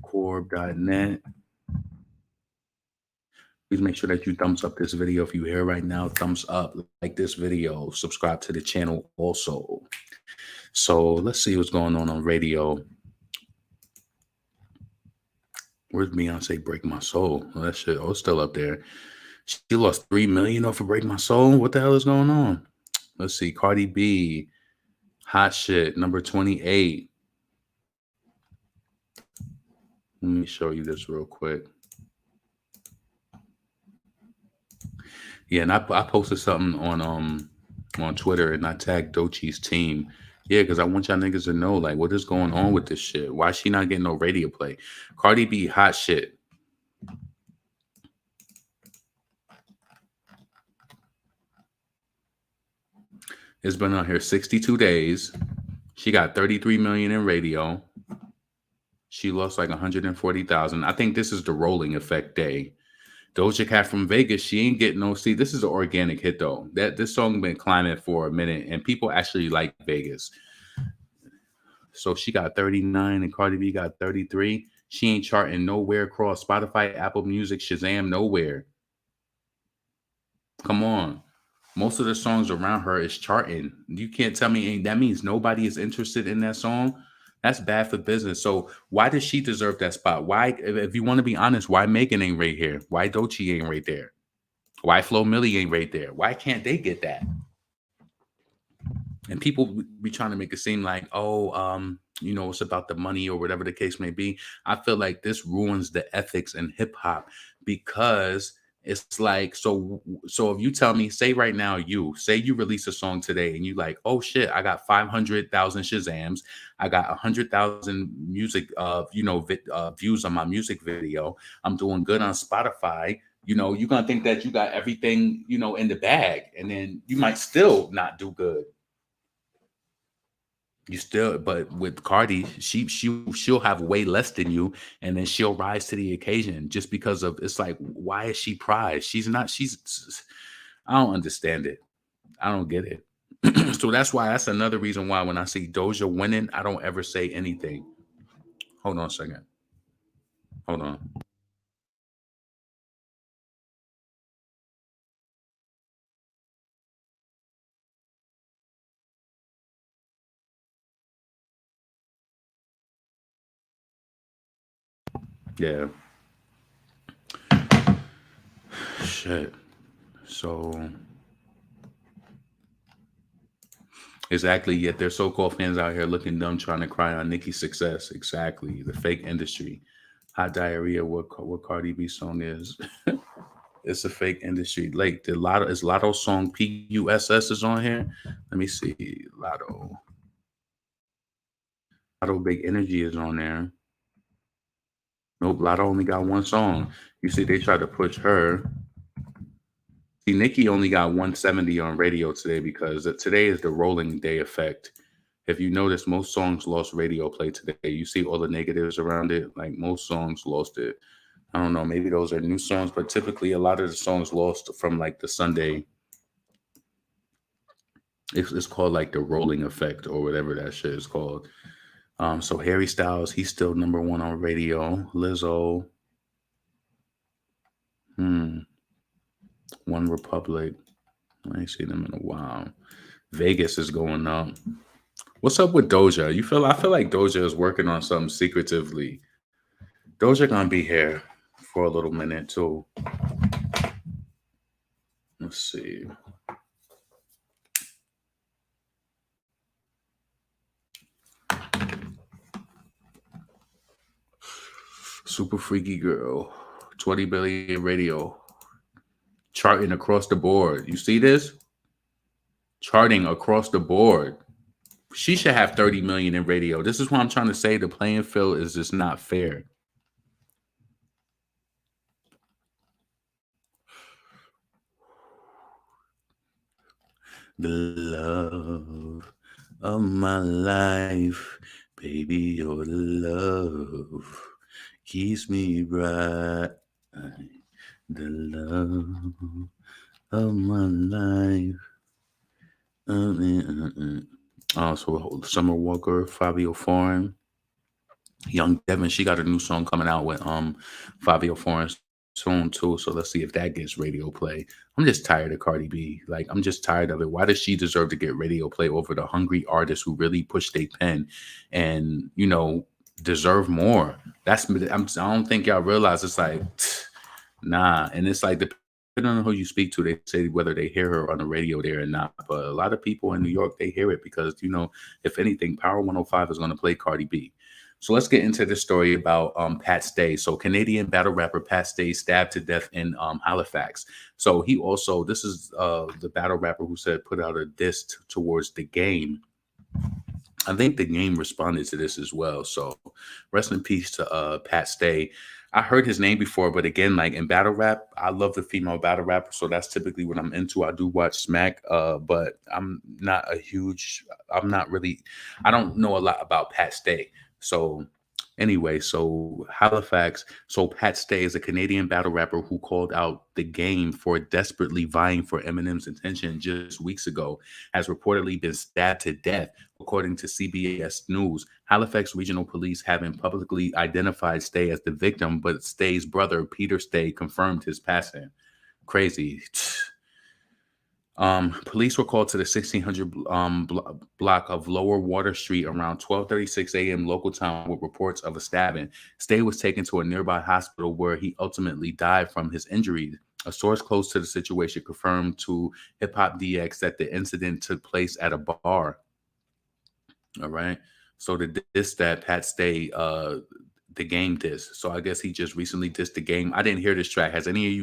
Corb.net. Please make sure that you thumbs up this video. If you're here right now, thumbs up, like this video, subscribe to the channel also. So let's see what's going on radio. Where's Beyonce Break My Soul? Well, that shit, it's still up there. She lost 3 million off of Break My Soul. What the hell is going on? Let's see. Cardi B, Hot Shit, number 28. Let me show you this real quick. Yeah, and I posted something on Twitter and I tagged Doechii's team. Yeah, because I want y'all niggas to know like what is going on with this shit. Why is she not getting no radio play? Cardi B, Hot Shit. It's been on here 62 days. She got 33 million in radio. She lost like 140,000. I think this is the rolling effect day. Doja Cat from Vegas, she ain't getting no. See, this is an organic hit though. That this song been climbing for a minute, and people actually like Vegas. So she got 39, and Cardi B got 33. She ain't charting nowhere across Spotify, Apple Music, Shazam, nowhere. Come on. Most of the songs around her is charting. You can't tell me that means nobody is interested in that song. That's bad for business. So why does she deserve that spot? Why, if you want to be honest, why Megan ain't right here? Why Doechii ain't right there? Why Flo Milli ain't right there? Why can't they get that? And people be trying to make it seem like, it's about the money or whatever the case may be. I feel like this ruins the ethics in hip hop because it's like, so if you tell me, say right now, you release a song today and you like, oh shit, I got 500,000 Shazams. I got 100,000 music, views on my music video. I'm doing good on Spotify. You're going to think that you got everything, in the bag, and then you might still not do good. But with Cardi, she'll have way less than you, and then she'll rise to the occasion just because of, it's like, why is she prized? I don't understand it. I don't get it. So that's another reason why when I see Doja winning, I don't ever say anything. Hold on a second. Hold on. Yeah. Shit. So exactly. Yet there's so-called fans out here looking dumb, trying to cry on Nicki's success. Exactly. The fake industry. Hot diarrhea. What Cardi B song is? It's a fake industry. Like the Lotto song PUSS is on here. Let me see. Lotto Big Energy is on there. Nope, Lotto only got one song. You see, they tried to push her. See, Nicki only got 170 on radio today because today is the rolling day effect. If you notice, most songs lost radio play today. You see all the negatives around it. Like most songs lost it. I don't know. Maybe those are new songs, but typically a lot of the songs lost from like the Sunday. It's called like the rolling effect or whatever that shit is called. So Harry Styles, he's still number one on radio. Lizzo. One Republic. I ain't seen them in a while. Vegas is going up. What's up with Doja? I feel like Doja is working on something secretively. Doja gonna be here for a little minute too. Let's see. Super Freaky Girl, 20 billion radio, charting across the board. You see this? Charting across the board. She should have 30 million in radio. This is what I'm trying to say. The playing field is just not fair. The love of my life, baby, your love keeps me bright. The love of my life. So Summer Walker, Fabio Foreign, Young Devin. She got a new song coming out with Fabio Foreign soon too. So let's see if that gets radio play. I'm just tired of Cardi B. Like I'm just tired of it. Why does she deserve to get radio play over the hungry artists who really push their pen and deserve more? I don't think y'all realize it's like nah. And it's like depending on who you speak to, they say whether they hear her on the radio there or not. But a lot of people in New York, they hear it because if anything, Power 105 is going to play Cardi B. So let's get into the story about Pat Stay. So Canadian battle rapper Pat Stay stabbed to death in Halifax. So this is the battle rapper who said put out a diss towards the game. I think the game responded to this as well. So rest in peace to Pat Stay. I heard his name before, but again, like in battle rap, I love the female battle rapper. So that's typically what I'm into. I do watch Smack, but I don't know a lot about Pat Stay. So Anyway, so Halifax. So Pat Stay is a Canadian battle rapper who called out the game for desperately vying for Eminem's attention just weeks ago, has reportedly been stabbed to death, according to CBS News. Halifax Regional Police haven't publicly identified Stay as the victim, but Stay's brother, Peter Stay, confirmed his passing. Crazy. Police were called to the 1600 block of Lower Water Street around 12:36 a.m. local time with reports of a stabbing. Stay was taken to a nearby hospital where he ultimately died from his injuries. A source close to the situation confirmed to Hip Hop DX that the incident took place at a bar. All right. So the diss that Pat Stay, the game diss. So I guess he just recently dissed the game. I didn't hear this track. Have any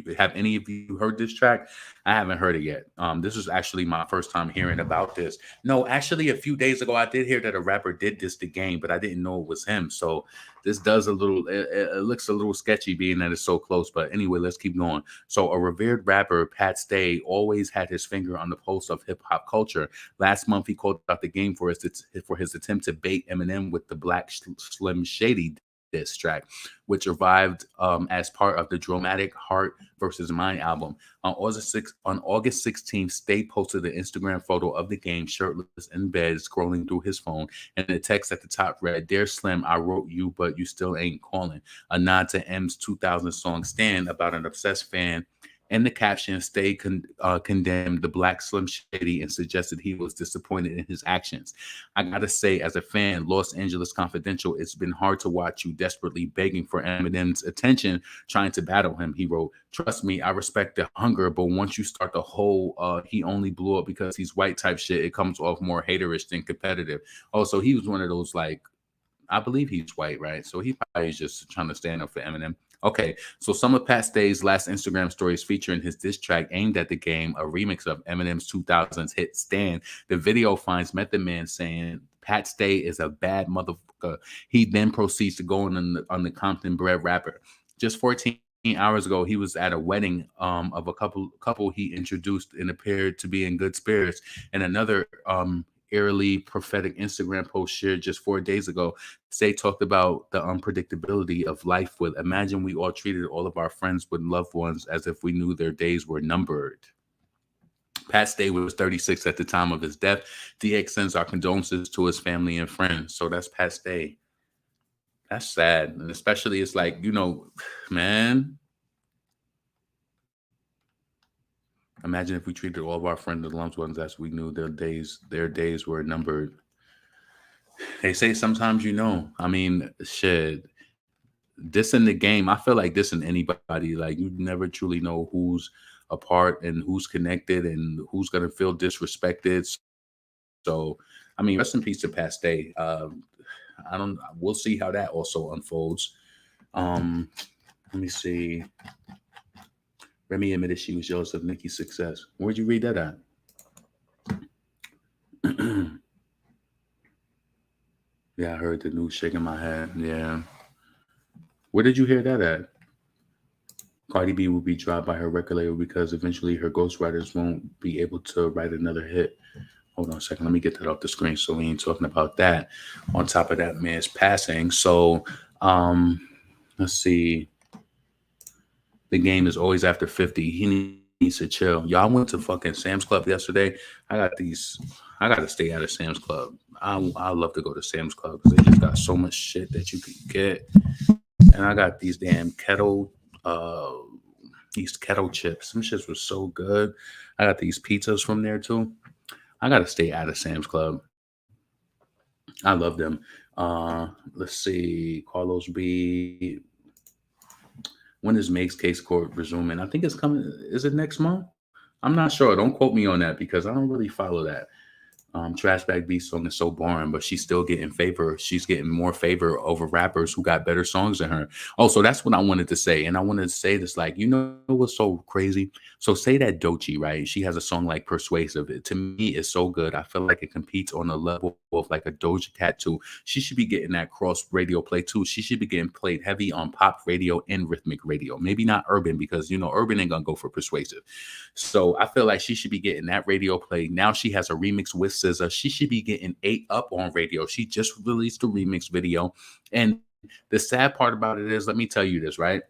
of you heard this track? I haven't heard it yet. This is actually my first time hearing about this. No, actually a few days ago I did hear that a rapper did diss the game, but I didn't know it was him. So this does it looks a little sketchy being that it's so close. But anyway, let's keep going. So a revered rapper, Pat Stay, always had his finger on the pulse of hip hop culture. Last month he called out the game for his attempt to bait Eminem with the Black Slim Shady diss track, which arrived as part of the dramatic Heart versus Mind album. On August 16th, Stay posted an Instagram photo of the game shirtless in bed, scrolling through his phone, and the text at the top read, "Dear Slim, I wrote you, but you still ain't calling." A nod to M's 2000 song "Stand" about an obsessed fan. In the caption, Stay condemned the Black Slim Shady and suggested he was disappointed in his actions. "I gotta say, as a fan, Los Angeles Confidential, it's been hard to watch you desperately begging for Eminem's attention, trying to battle him," he wrote. "Trust me, I respect the hunger, but once you start the whole he only blew up because he's white type shit, it comes off more haterish than competitive." Oh, so he was one of those, like, I believe he's white, right? So he probably is just trying to stand up for Eminem. Okay, so some of Pat Stay's last Instagram stories featuring his diss track aimed at the game, a remix of Eminem's 2000s hit "Stand." The video finds Method Man saying Pat Stay is a bad motherfucker. He then proceeds to go on the Compton bred rapper. Just 14 hours ago, he was at a wedding of a couple he introduced and appeared to be in good spirits. And another eerily prophetic Instagram post shared just 4 days ago, Stay talked about the unpredictability of life with, "Imagine we all treated all of our friends with loved ones as if we knew their days were numbered." Pat Stay was 36 at the time of his death. DX sends our condolences to his family and friends. So that's Pat Stay. That's sad. And especially it's like, man, imagine if we treated all of our friends and loved ones as we knew their days were numbered. They say sometimes, I mean, shit, dissing the game, I feel like dissing anybody, like you never truly know who's a part and who's connected and who's going to feel disrespected. So, I mean, rest in peace to Pat Stay. We'll see how that also unfolds. Let me see. Remy admitted she was jealous of Nicki's success. Where'd you read that at? Yeah, I heard the news shaking my head. Yeah. Where did you hear that at? Cardi B will be dropped by her record label because eventually her ghostwriters won't be able to write another hit. Hold on a second. Let me get that off the screen so we ain't talking about that. On top of that man's passing. So, let's see. The game is always after 50. He needs to chill. Y'all went to fucking Sam's Club yesterday. I got to stay out of Sam's Club. I love to go to Sam's Club because they just got so much shit that you can get. And I got these damn kettle chips. Some shits were so good. I got these pizzas from there too. I got to stay out of Sam's Club. I love them. Let's see. Carlos B. When is Meg's case court resuming? I think it's coming. Is it next month? I'm not sure. Don't quote me on that because I don't really follow that. Trash Bag Beast song is so boring, but she's still getting favor. She's getting more favor over rappers who got better songs than her. Oh, so that's what I wanted to say. And I wanted to say this, like, what's so crazy? So say that Doechii, right? She has a song like Persuasive. It, to me, is so good. I feel like it competes on the level of like a Doja Cat too. She should be getting that cross radio play too. She should be getting played heavy on pop radio and rhythmic radio. Maybe not urban because, urban ain't gonna go for Persuasive. So I feel like she should be getting that radio play. Now she has a remix with SZA. She should be getting 8 Up on radio. She just released a remix video. And the sad part about it is, let me tell you this, right?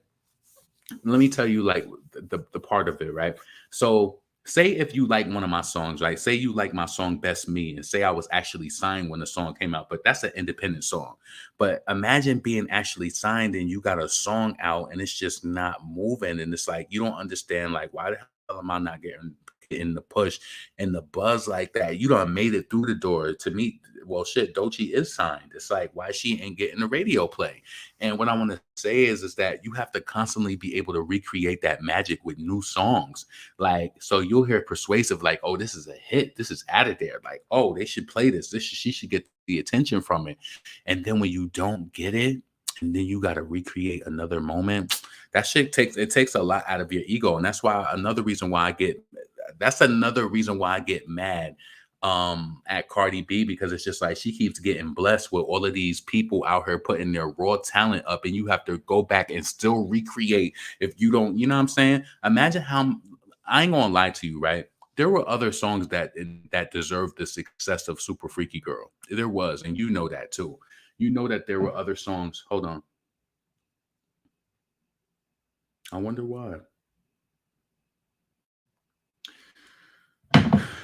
Let me tell you like the part of it, right? So say if you like one of my songs, right? Say you like my song Best Me, and say I was actually signed when the song came out, but that's an independent song. But imagine being actually signed and you got a song out and it's just not moving. And it's like you don't understand like why the hell am I not getting the push and the buzz like that? You done made it through the door to meet. Well, shit, Doechii is signed. It's like why she ain't getting the radio play. And what I want to say is that you have to constantly be able to recreate that magic with new songs. Like, so you'll hear Persuasive, like, oh, this is a hit. This is out of there. Like, oh, they should play this. She should get the attention from it. And then when you don't get it, and then you got to recreate another moment, that shit takes a lot out of your ego. And that's another reason why I get mad at Cardi B, because it's just like she keeps getting blessed with all of these people out here putting their raw talent up, and you have to go back and still recreate if you don't, you know what I'm saying? Imagine how, I ain't gonna lie to you, right? There were other songs that deserved the success of Super Freaky Girl. There was, and you know that too. You know that there were other songs. Hold on. I wonder why.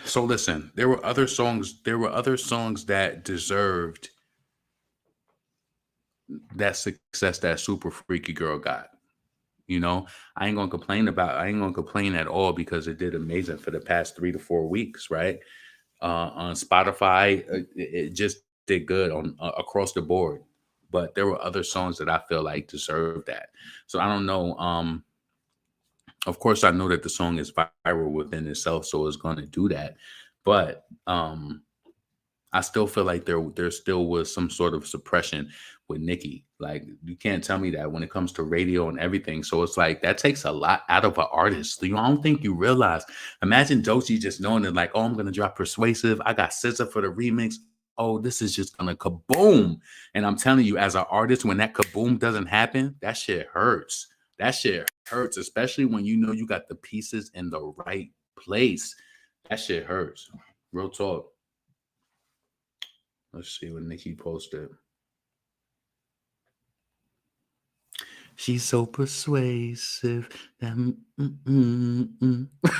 So listen, there were other songs that deserved that success that Super Freaky Girl got. You know, I ain't gonna complain at all, because it did amazing for the past 3 to 4 weeks, right? On Spotify, it just did good on across the board. But there were other songs that I feel like deserved that. So I don't know. Of course, I know that the song is viral within itself, so it's going to do that. But I still feel like there still was some sort of suppression with Nicki. Like, you can't tell me that when it comes to radio and everything. So it's like that takes a lot out of an artist. I don't think you realize. Imagine Doechii just knowing that, like, oh, I'm gonna drop Persuasive. I got SZA for the remix. Oh, this is just gonna kaboom. And I'm telling you, as an artist, when that kaboom doesn't happen, that shit hurts. That shit hurts, especially when you know you got the pieces in the right place. That shit hurts. Real talk. Let's see what Nicki posted. She's so persuasive.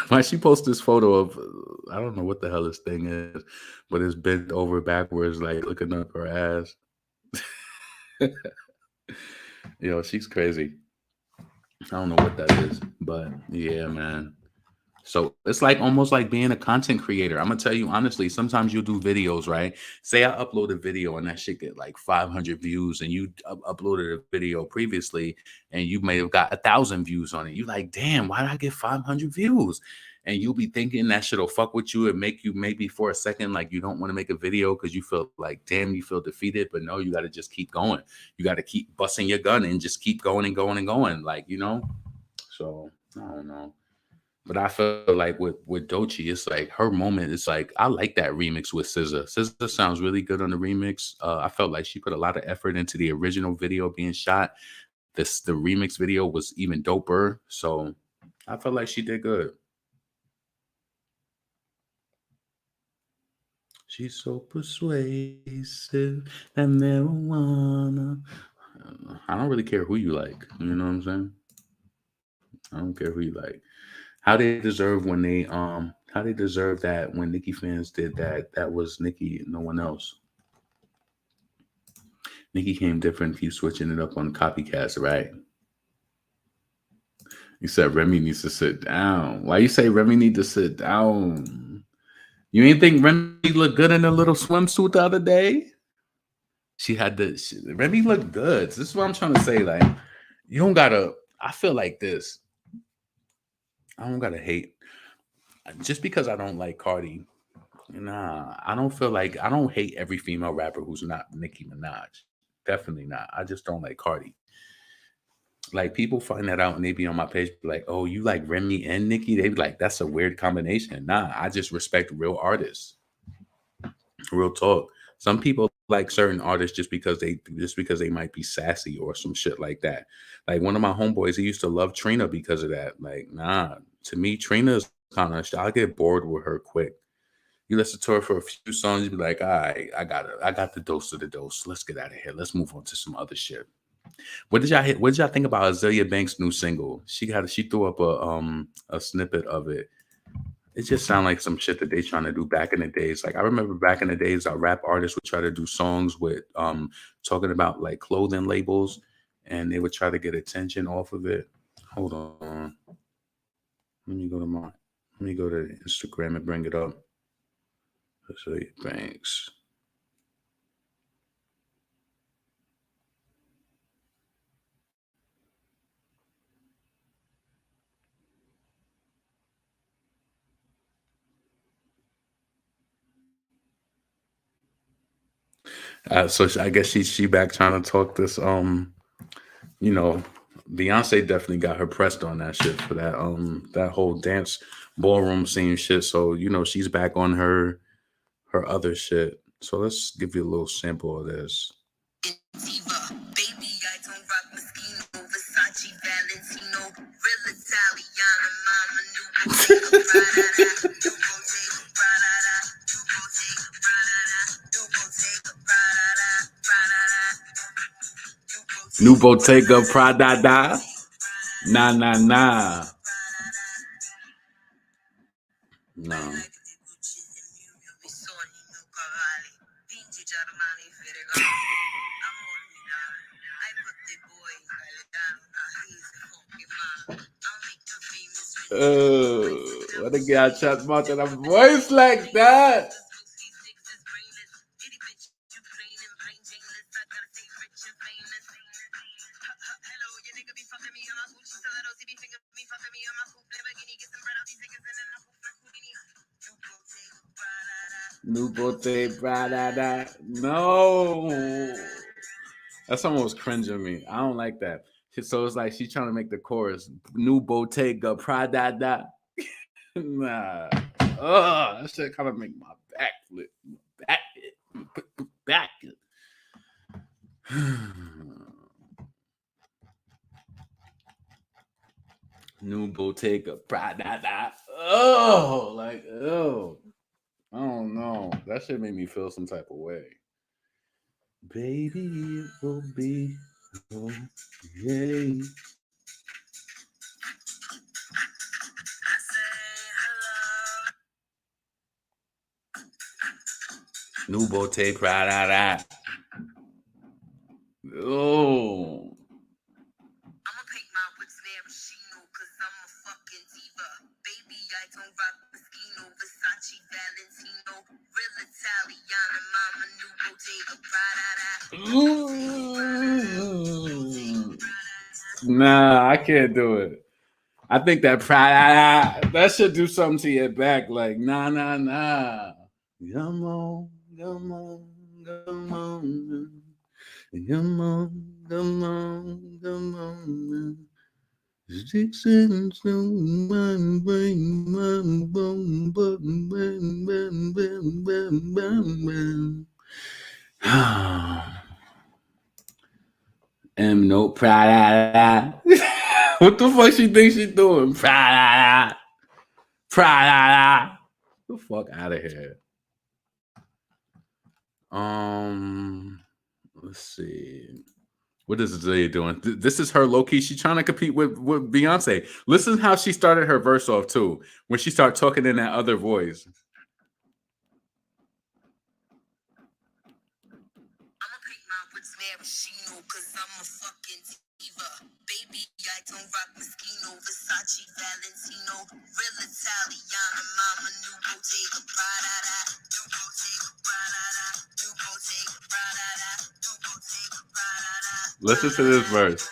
Why she post this photo of, I don't know what the hell this thing is, but it's bent over backwards, like looking up her ass. Yo, she's crazy. I don't know what that is, but yeah, man. So it's like almost like being a content creator. I'm gonna tell you honestly, sometimes you'll do videos, right? Say I upload a video and that shit get like 500 views, and you uploaded a video previously and you may have got 1,000 views on it. You like, damn, why did I get 500 views? And you'll be thinking that shit'll fuck with you and make you maybe for a second like you don't want to make a video because you feel like, damn, you feel defeated. But no, you got to just keep going. You got to keep busting your gun and just keep going and going and going. Like, you know. So I don't know. But I feel like with Doechii, it's like her moment. It's like, I like that remix with SZA. SZA sounds really good on the remix. I felt like she put a lot of effort into the original video being shot. The remix video was even doper. So I felt like she did good. She's so persuasive and marijuana. I don't really care who you like. You know what I'm saying? I don't care who you like. How they deserve that when Nicki fans did that was Nicki, no one else. Nicki came different, keep switching it up on copycats, right? You said Remy needs to sit down. Why you say Remy need to sit down? You ain't think Remy looked good in a little swimsuit the other day? Remy looked good. This is what I'm trying to say. Like, you don't gotta, I feel like this. I don't gotta hate just because I don't like Cardi. Nah, I don't hate every female rapper who's not Nicki Minaj. Definitely not. I just don't like Cardi. Like, people find that out and they be on my page like, oh, you like Remy and Nicki? They be like, that's a weird combination. Nah, I just respect real artists. Real talk. Some people like certain artists just because they might be sassy or some shit like that. Like, one of my homeboys, he used to love Trina because of that. Like, nah, to me, Trina's kind of, I'll get bored with her quick. You listen to her for a few songs, you be like, all right, I got the dose of the dose. Let's get out of here. Let's move on to some other shit. What did y'all think about Azealia Banks' new single? She threw up a snippet of it. It just sounded like some shit that they trying to do back in the days. Like I remember back in the days, our rap artists would try to do songs with talking about like clothing labels, and they would try to get attention off of it. Hold on, let me go to Instagram and bring it up. Azealia Banks. So I guess she back trying to talk this. You know, Beyonce definitely got her pressed on that shit for that whole dance ballroom scene shit. So she's back on her other shit. So let's give you a little sample of this. New Bottega Prada da. Nah. No. What a guy chat about in a voice like that. New Bottega Prada. No. That's almost cringing me. I don't like that. So it's like she's trying to make the chorus. New Bottega Prada. Nah. Oh, that shit kind of make my back flip. Back. New Bottega Prada. Oh, like, oh. I don't know. That shit made me feel some type of way. Baby, it will be okay. New Bottega Prada. Oh. I'ma paint my whips maraschino, cause I'm a fucking diva. Baby, I don't rock Moschino, Versace, Valentino, real Italiana, mama, new Bottega Prada. Nah, I can't do it. I think that Prada, that should do something to your back. Like, nah. Come on. Sticks and stone, one bring one bone, button, bam. No Prada. What the fuck she thinks she doing? Prada. The fuck out of here. Let's see. What is Azealia doing? This is her low-key. She's trying to compete with Beyonce. Listen how she started her verse off too. When she started talking in that other voice. I'ma paint my whips maraschino, cause I'm a fucking diva. Baby, I don't rock Moschino, Versace, Valentino, real Italiana, mama, new Bottega Prada, new Bottega Prada, new Bottega Prada, new Bottega Prada. Listen to this verse.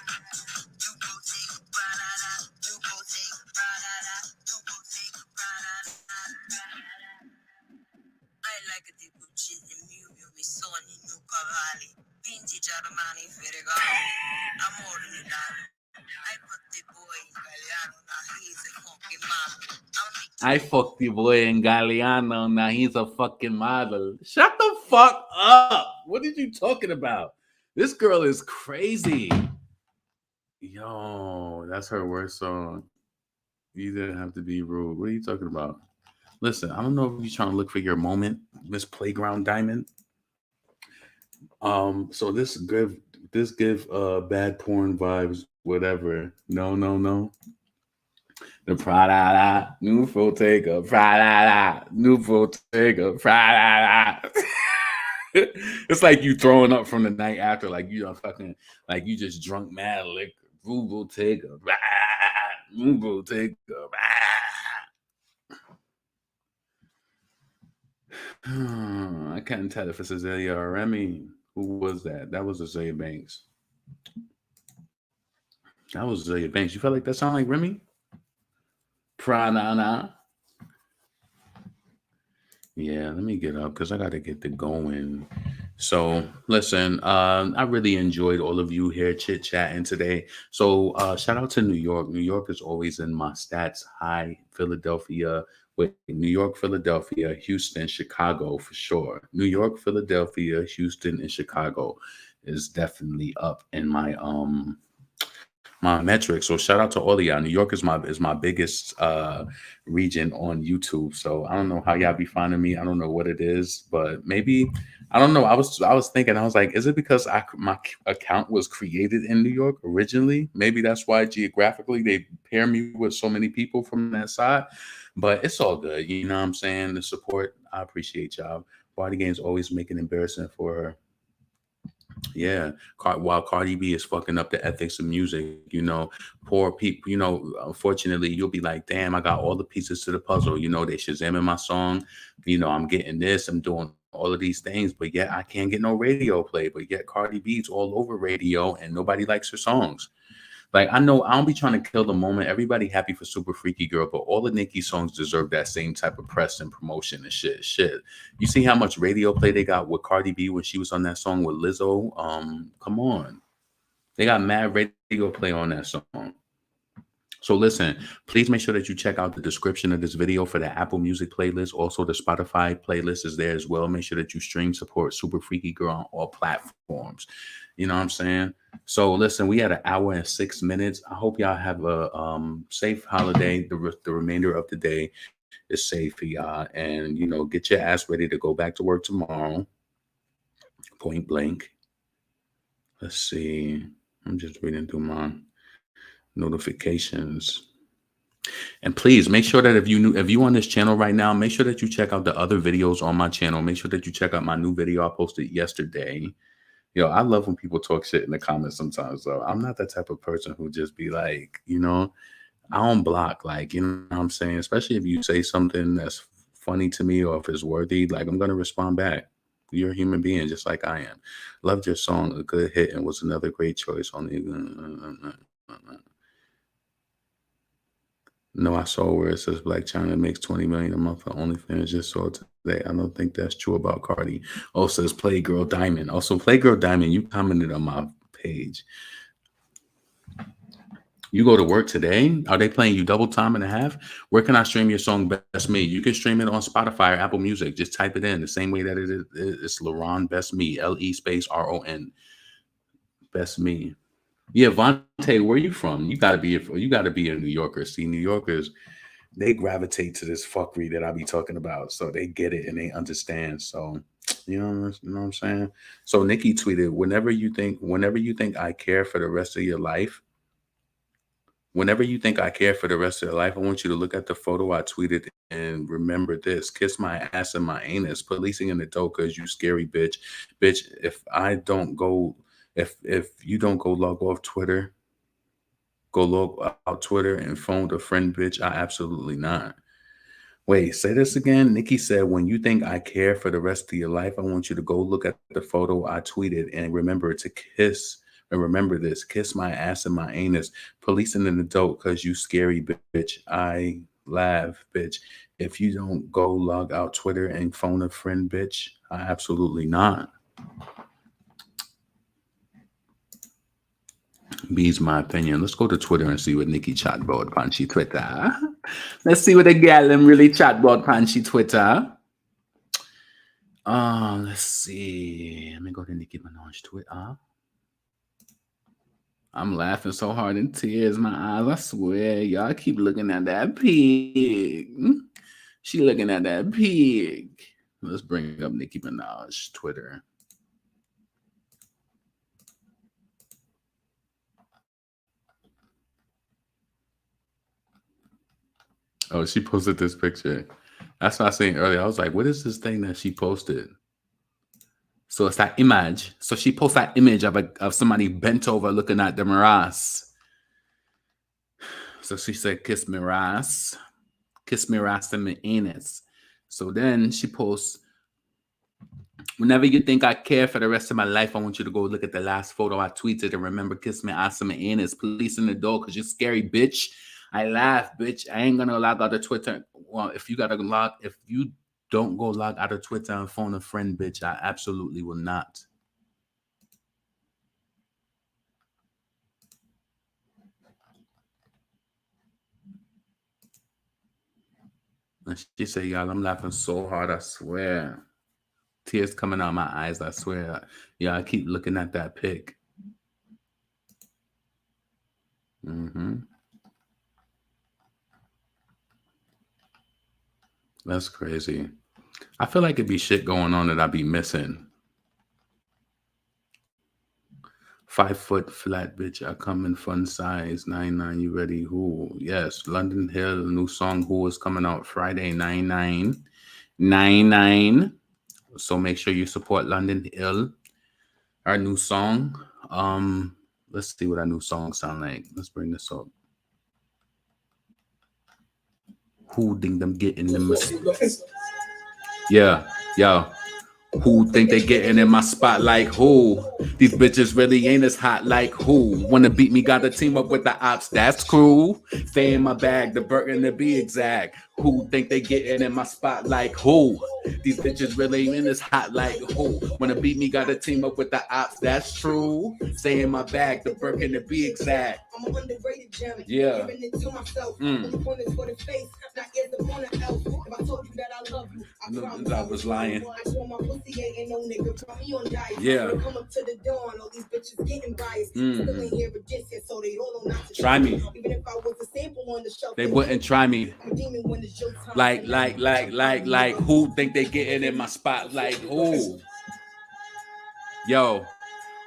I fucked the boy in Galliano. Now he's a fucking model. Shut the fuck up. What are you talking about? This girl is crazy. Yo, that's her worst song. You didn't have to be rude. What are you talking about? Listen, I don't know if you're trying to look for your moment, Miss Playground Diamond. So this good this give bad porn vibes, whatever. No. The Prada, new Bottega, Prada, new Bottega, Prada. It's like you throwing up from the night after, like you are fucking, like you just drunk mad liquor. New Bottega, new Bottega. I can't tell if it's Azalea or Remy. Who was that? That was Azalea Banks. That was Azalea Banks. You felt like that sound like Remy? Pranana. Yeah, let me get up because I got to get the going. So listen, I really enjoyed all of you here chit-chatting today. So shout out to New York. New York is always in my stats high. Philadelphia, with New York, Philadelphia, Houston, Chicago for sure. New York, Philadelphia, Houston, and Chicago is definitely up in my my metrics. So shout out to all of y'all. New York is my biggest region on YouTube. So I don't know how y'all be finding me. I don't know what it is, but maybe I don't know. I was thinking, I was like, is it because my account was created in New York originally? Maybe that's why geographically they pair me with so many people from that side. But it's all good. You know what I'm saying? The support, I appreciate y'all. Party Game's always making embarrassing for her. Yeah, while Cardi B is fucking up the ethics of music, you know, poor people, you know, unfortunately, you'll be like, damn, I got all the pieces to the puzzle. You know, they Shazamming my song. You know, I'm getting this, I'm doing all of these things, but yet I can't get no radio play. But yet Cardi B's all over radio and nobody likes her songs. Like, I know I don't be trying to kill the moment. Everybody happy for Super Freaky Girl, but all the Nicki songs deserve that same type of press and promotion and shit. You see how much radio play they got with Cardi B when she was on that song with Lizzo? Come on. They got mad radio play on that song. So listen, please make sure that you check out the description of this video for the Apple Music playlist. Also, the Spotify playlist is there as well. Make sure that you stream support Super Freaky Girl on all platforms. You know what I'm saying? So listen, we had an hour and 6 minutes. I hope y'all have a safe holiday. The remainder of the day is safe for y'all. And, you know, get your ass ready to go back to work tomorrow. Point blank. Let's see. I'm just reading through my notifications. And please make sure that if you on this channel right now, make sure that you check out the other videos on my channel. Make sure that you check out my new video I posted yesterday. Yo, I love when people talk shit in the comments sometimes, though. I'm not that type of person who just be like, you know, I don't block, like, you know what I'm saying? Especially if you say something that's funny to me or if it's worthy, like, I'm going to respond back. You're a human being just like I am. Loved your song, a good hit, and was another great choice on the... No, I saw where it says Black China makes 20 million a month for OnlyFans. Just saw it today. I don't think that's true about Cardi. Oh, says Playgirl Diamond. Also, Playgirl Diamond, you commented on my page. You go to work today? Are they playing you double time and a half? Where can I stream your song Best Me? You can stream it on Spotify or Apple Music. Just type it in the same way that it is. It's LeRon Best Me. LE space RON. Best Me. Yeah, Vontae, where you from? You gotta be a New Yorker. See, New Yorkers, they gravitate to this fuckery that I be talking about. So they get it and they understand. So you know what I'm saying? So Nicki tweeted, whenever you think I care for the rest of your life, I want you to look at the photo I tweeted and remember this. Kiss my ass and my anus. Policing in the dope because you scary bitch. Bitch, if you don't go log off Twitter, go log out Twitter and phone a friend, bitch, I absolutely not. Wait, say this again. Nicki said, when you think I care for the rest of your life, I want you to go look at the photo I tweeted and remember to kiss. And remember this, kiss my ass and my anus. Policing in the dope because you scary bitch. I laugh, bitch. If you don't go log out Twitter and phone a friend, bitch, I absolutely not. B's my opinion. Let's go to Twitter and see what Nicki chat about Panchy Twitter. Let's see what the gal them really chat about Panchy Twitter. Let's see. Let me go to Nicki Minaj Twitter. I'm laughing so hard in tears, my eyes. I swear, y'all keep looking at that pig. She looking at that pig. Let's bring up Nicki Minaj Twitter. Oh, she posted this picture. That's what I was saying earlier. I was like, what is this thing that she posted? So it's that image. So she posted that image of somebody bent over looking at the mirage. So she said, kiss me ass. Kiss me ass and my anus. So then she posts, whenever you think I care for the rest of my life, I want you to go look at the last photo I tweeted and remember kiss me ass and my anus. Police in the door because you're scary, bitch. I laugh, bitch. I ain't gonna log out of Twitter. Well, if you don't go log out of Twitter and phone a friend, bitch, I absolutely will not. And she said, y'all, I'm laughing so hard, I swear. Tears coming out my eyes, I swear. Yeah, I keep looking at that pic. That's crazy. I feel like it'd be shit going on that I'd be missing. 5 foot flat bitch, I come in fun size. 99, you ready? Who? Yes, London Hill, new song Who is coming out Friday, 9/9. So make sure you support London Hill. Our new song. Let's see what our new song sound like. Let's bring this up. Who think them getting them? Yeah, yo. Who think they getting in my spot like who? These bitches really ain't as hot like who? Wanna beat me, gotta team up with the ops, that's cool. Stay in my bag, the burger to be exact. Who think they getting in my spot like who? These bitches really ain't as hot like who? Wanna beat me, gotta team up with the ops, that's true. Stay in my bag, the burger to be exact. I'm an underrated gem. Yeah. Giving it to myself. For the face, not as the one else. If I told you that I love you, I was lying. Yeah. Come up to the dawn, all these bitches getting biased. Still ain't here with this, so they all know not to try me. Even if I was a sample on the shelf, they wouldn't try me. Like, who think they getting in my spot? Like, who? Yo.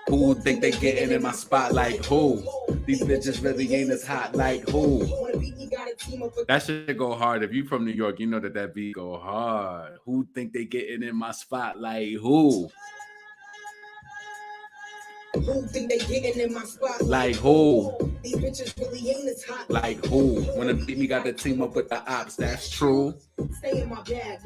Who think they getting in my spot like who? These bitches really ain't as hot like who? That shit go hard. If you from New York, you know that beat go hard. Who think they getting in my spot like who? Who think they getting in my spot like who? These bitches really ain't as hot like who? Wanna beat me, got to team up with the ops, that's true. Stay in my bag.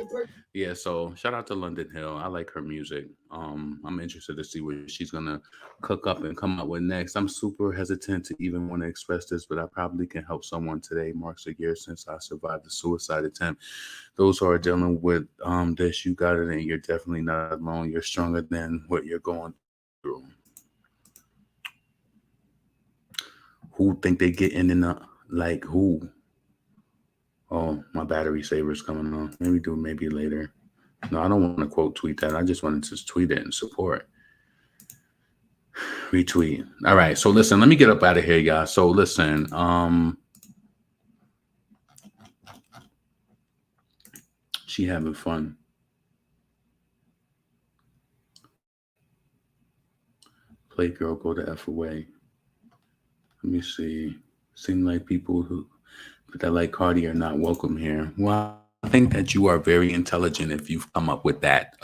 Yeah, so shout out to London Hill. I like her music. I'm interested to see what she's gonna cook up and come up with next. I'm super hesitant to even want to express this, but I probably can help someone today. Marks a year since I survived the suicide attempt. Those who are dealing with this, you got it, and you're definitely not alone. You're stronger than what you're going through. Who think they getting in the like who? Oh, my battery saver's coming on. Maybe later. No, I don't want to quote tweet that. I just wanted to tweet it and support. Retweet. All right. So listen, let me get up out of here, y'all. So listen, she having fun. Play girl, go the F away. Let me see. Seem like people that like Cardi are not welcome here. Well, I think that you are very intelligent if you've come up with that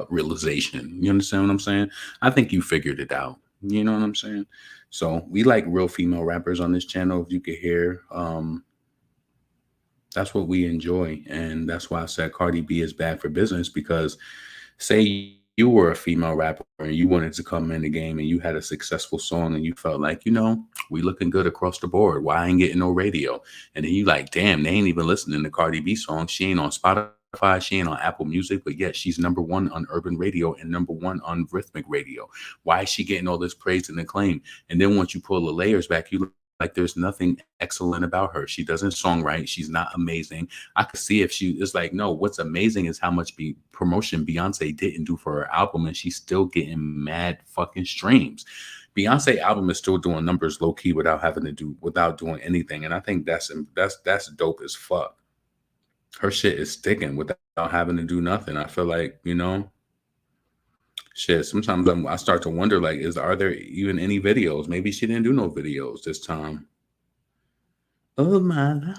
realization. You understand what I'm saying? I think you figured it out. You know what I'm saying? So we like real female rappers on this channel. If you could hear, that's what we enjoy. And that's why I said Cardi B is bad for business, because say you were a female rapper and you wanted to come in the game and you had a successful song and you felt like, we looking good across the board. Why I ain't getting no radio? And then you like, damn, they ain't even listening to Cardi B songs. She ain't on Spotify. She ain't on Apple Music, but yet she's #1 on urban radio and #1 on rhythmic radio. Why is she getting all this praise and acclaim? And then once you pull the layers back, you look like there's nothing excellent about her. She doesn't songwrite. She's not amazing. I could see if she is like, no, what's amazing is how much promotion Beyonce didn't do for her album, and she's still getting mad fucking streams. Beyonce album is still doing numbers low key without doing anything. And I think that's dope as fuck. Her shit is sticking without having to do nothing. I feel like, shit, sometimes I start to wonder, like, are there even any videos? Maybe she didn't do no videos this time. of my life.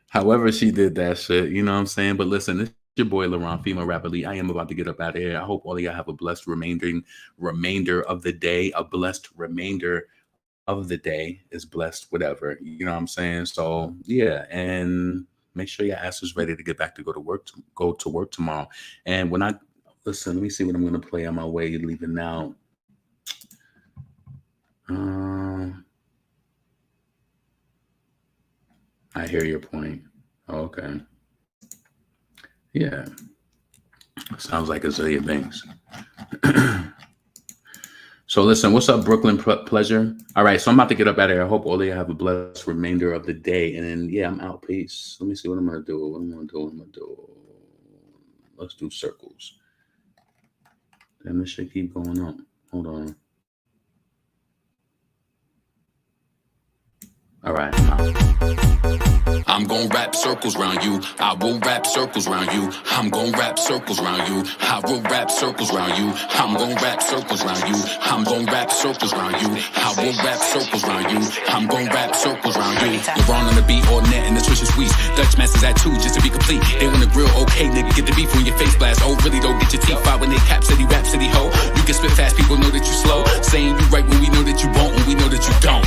However she did that shit, you know what I'm saying? But listen, it's your boy LaRon, female rapper Lee. I am about to get up out of here. I hope all of y'all have a blessed remainder of the day. A blessed remainder of the day is blessed, whatever. You know what I'm saying? So yeah, and make sure your ass is ready to get back to go to work tomorrow. And when I listen, let me see what I'm gonna play on my way leaving now. I hear your point. Okay. Yeah. Sounds like a zillion things. So listen, what's up, Brooklyn Pleasure? All right, so I'm about to get up out of here. I hope all of you have a blessed remainder of the day. And then, yeah, I'm out. Peace. Let me see what I'm going to do. Let's do circles. Damn, this shit keep going up. Hold on. All right, I'm out. I'm gon' wrap circles round you. I will wrap circles round you. I'm gon' wrap circles round you. I will wrap circles round you. I'm gon' wrap circles round you. I'm gon' wrap circles round you. I will wrap circles round you. I'm gon' wrap circles round you. LeBron on the beat, all net and the Trisha Sweets. Dutch Masters at 2 just to be complete. They want the grill, okay, nigga, get the beef when your face blast. Oh, really don't get your teeth out when they cap city rap city ho. You can spit fast, people know that you slow. Saying you right when we know that you won't, when we know that you don't.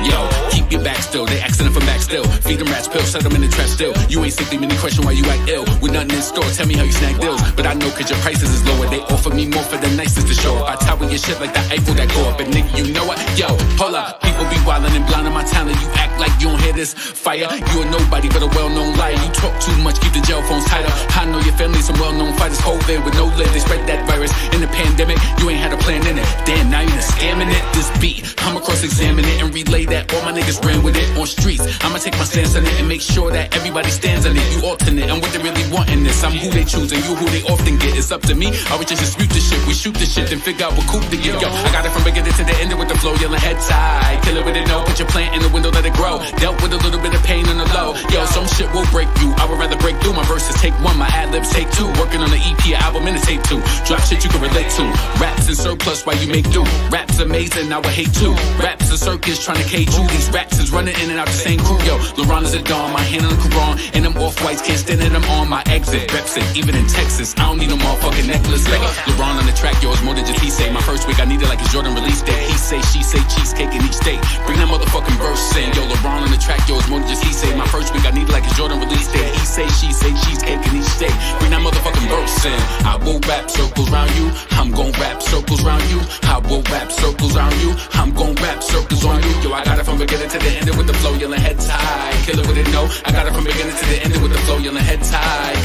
Yo, keep your back still. They asking for back still. Feed them rats pills, set them in the trap still. You ain't simply many question why you act ill. With nothing in store, tell me how you snag deals. But I know cause your prices is lower. They offer me more for the nicest to show up. I tower your shit like the Eiffel that go up. And nigga, you know what? Yo, hold up. People be wildin' and blindin' my talent. You act like you don't hear this fire. You a nobody but a well-known liar. You talk too much, keep the jail phones tighter. I know your family, some well-known fighters. COVID with no lid, they spread that virus. In the pandemic, you ain't had a plan in it. Damn, now you done scamming it. This beat, I'ma cross-examine it and relay that. All my niggas ran with it on streets. I'ma take my stance on it and make sure that everybody stands on it. You alternate and what they really want in this. I'm who they choose and you who they often get. It's up to me. I would just dispute the shit. We shoot the shit and figure out what coup to give. Yo, I got it from beginning to the end with the flow. Yelling head tight. Kill it with it, no. Put your plant in the window, let it grow. Dealt with a little bit of pain on the low. Yo, some shit will break you. I would rather break through. My verses take 1, my ad-libs take 2. Working on the EP album and it take 2. Drop shit you can relate to. Raps in surplus while you make do. Raps amazing, I would hate too. Raps a circus trying to cage you. These raps is running in and out the same crew. Yo, LeBron is a dawn, my hand on the Quran. And them off-whites can't stand it, I'm on my exit. Reps it, even in Texas, I don't need no motherfucking necklace. Like LeBron on the track, yo, it's more than just he say. My first week, I need it like a Jordan release date. He say, she say, cheesecake in each state. Bring that motherfucking verse in. Yo, LeBron on the track, yo, it's more than just he say. My first week, I need it like a Jordan release date. He say, she say, cheesecake in each state. Bring that motherfucking verse in. I will wrap circles round you. I'm gon' wrap circles round you. I will wrap circles round you. I'm gon' wrap circles on you. Yo, I got it from beginning to the end with the flow, yelling head tight. Kill it with it, no. I got it from beginning to the end with the flow, yelling head tight.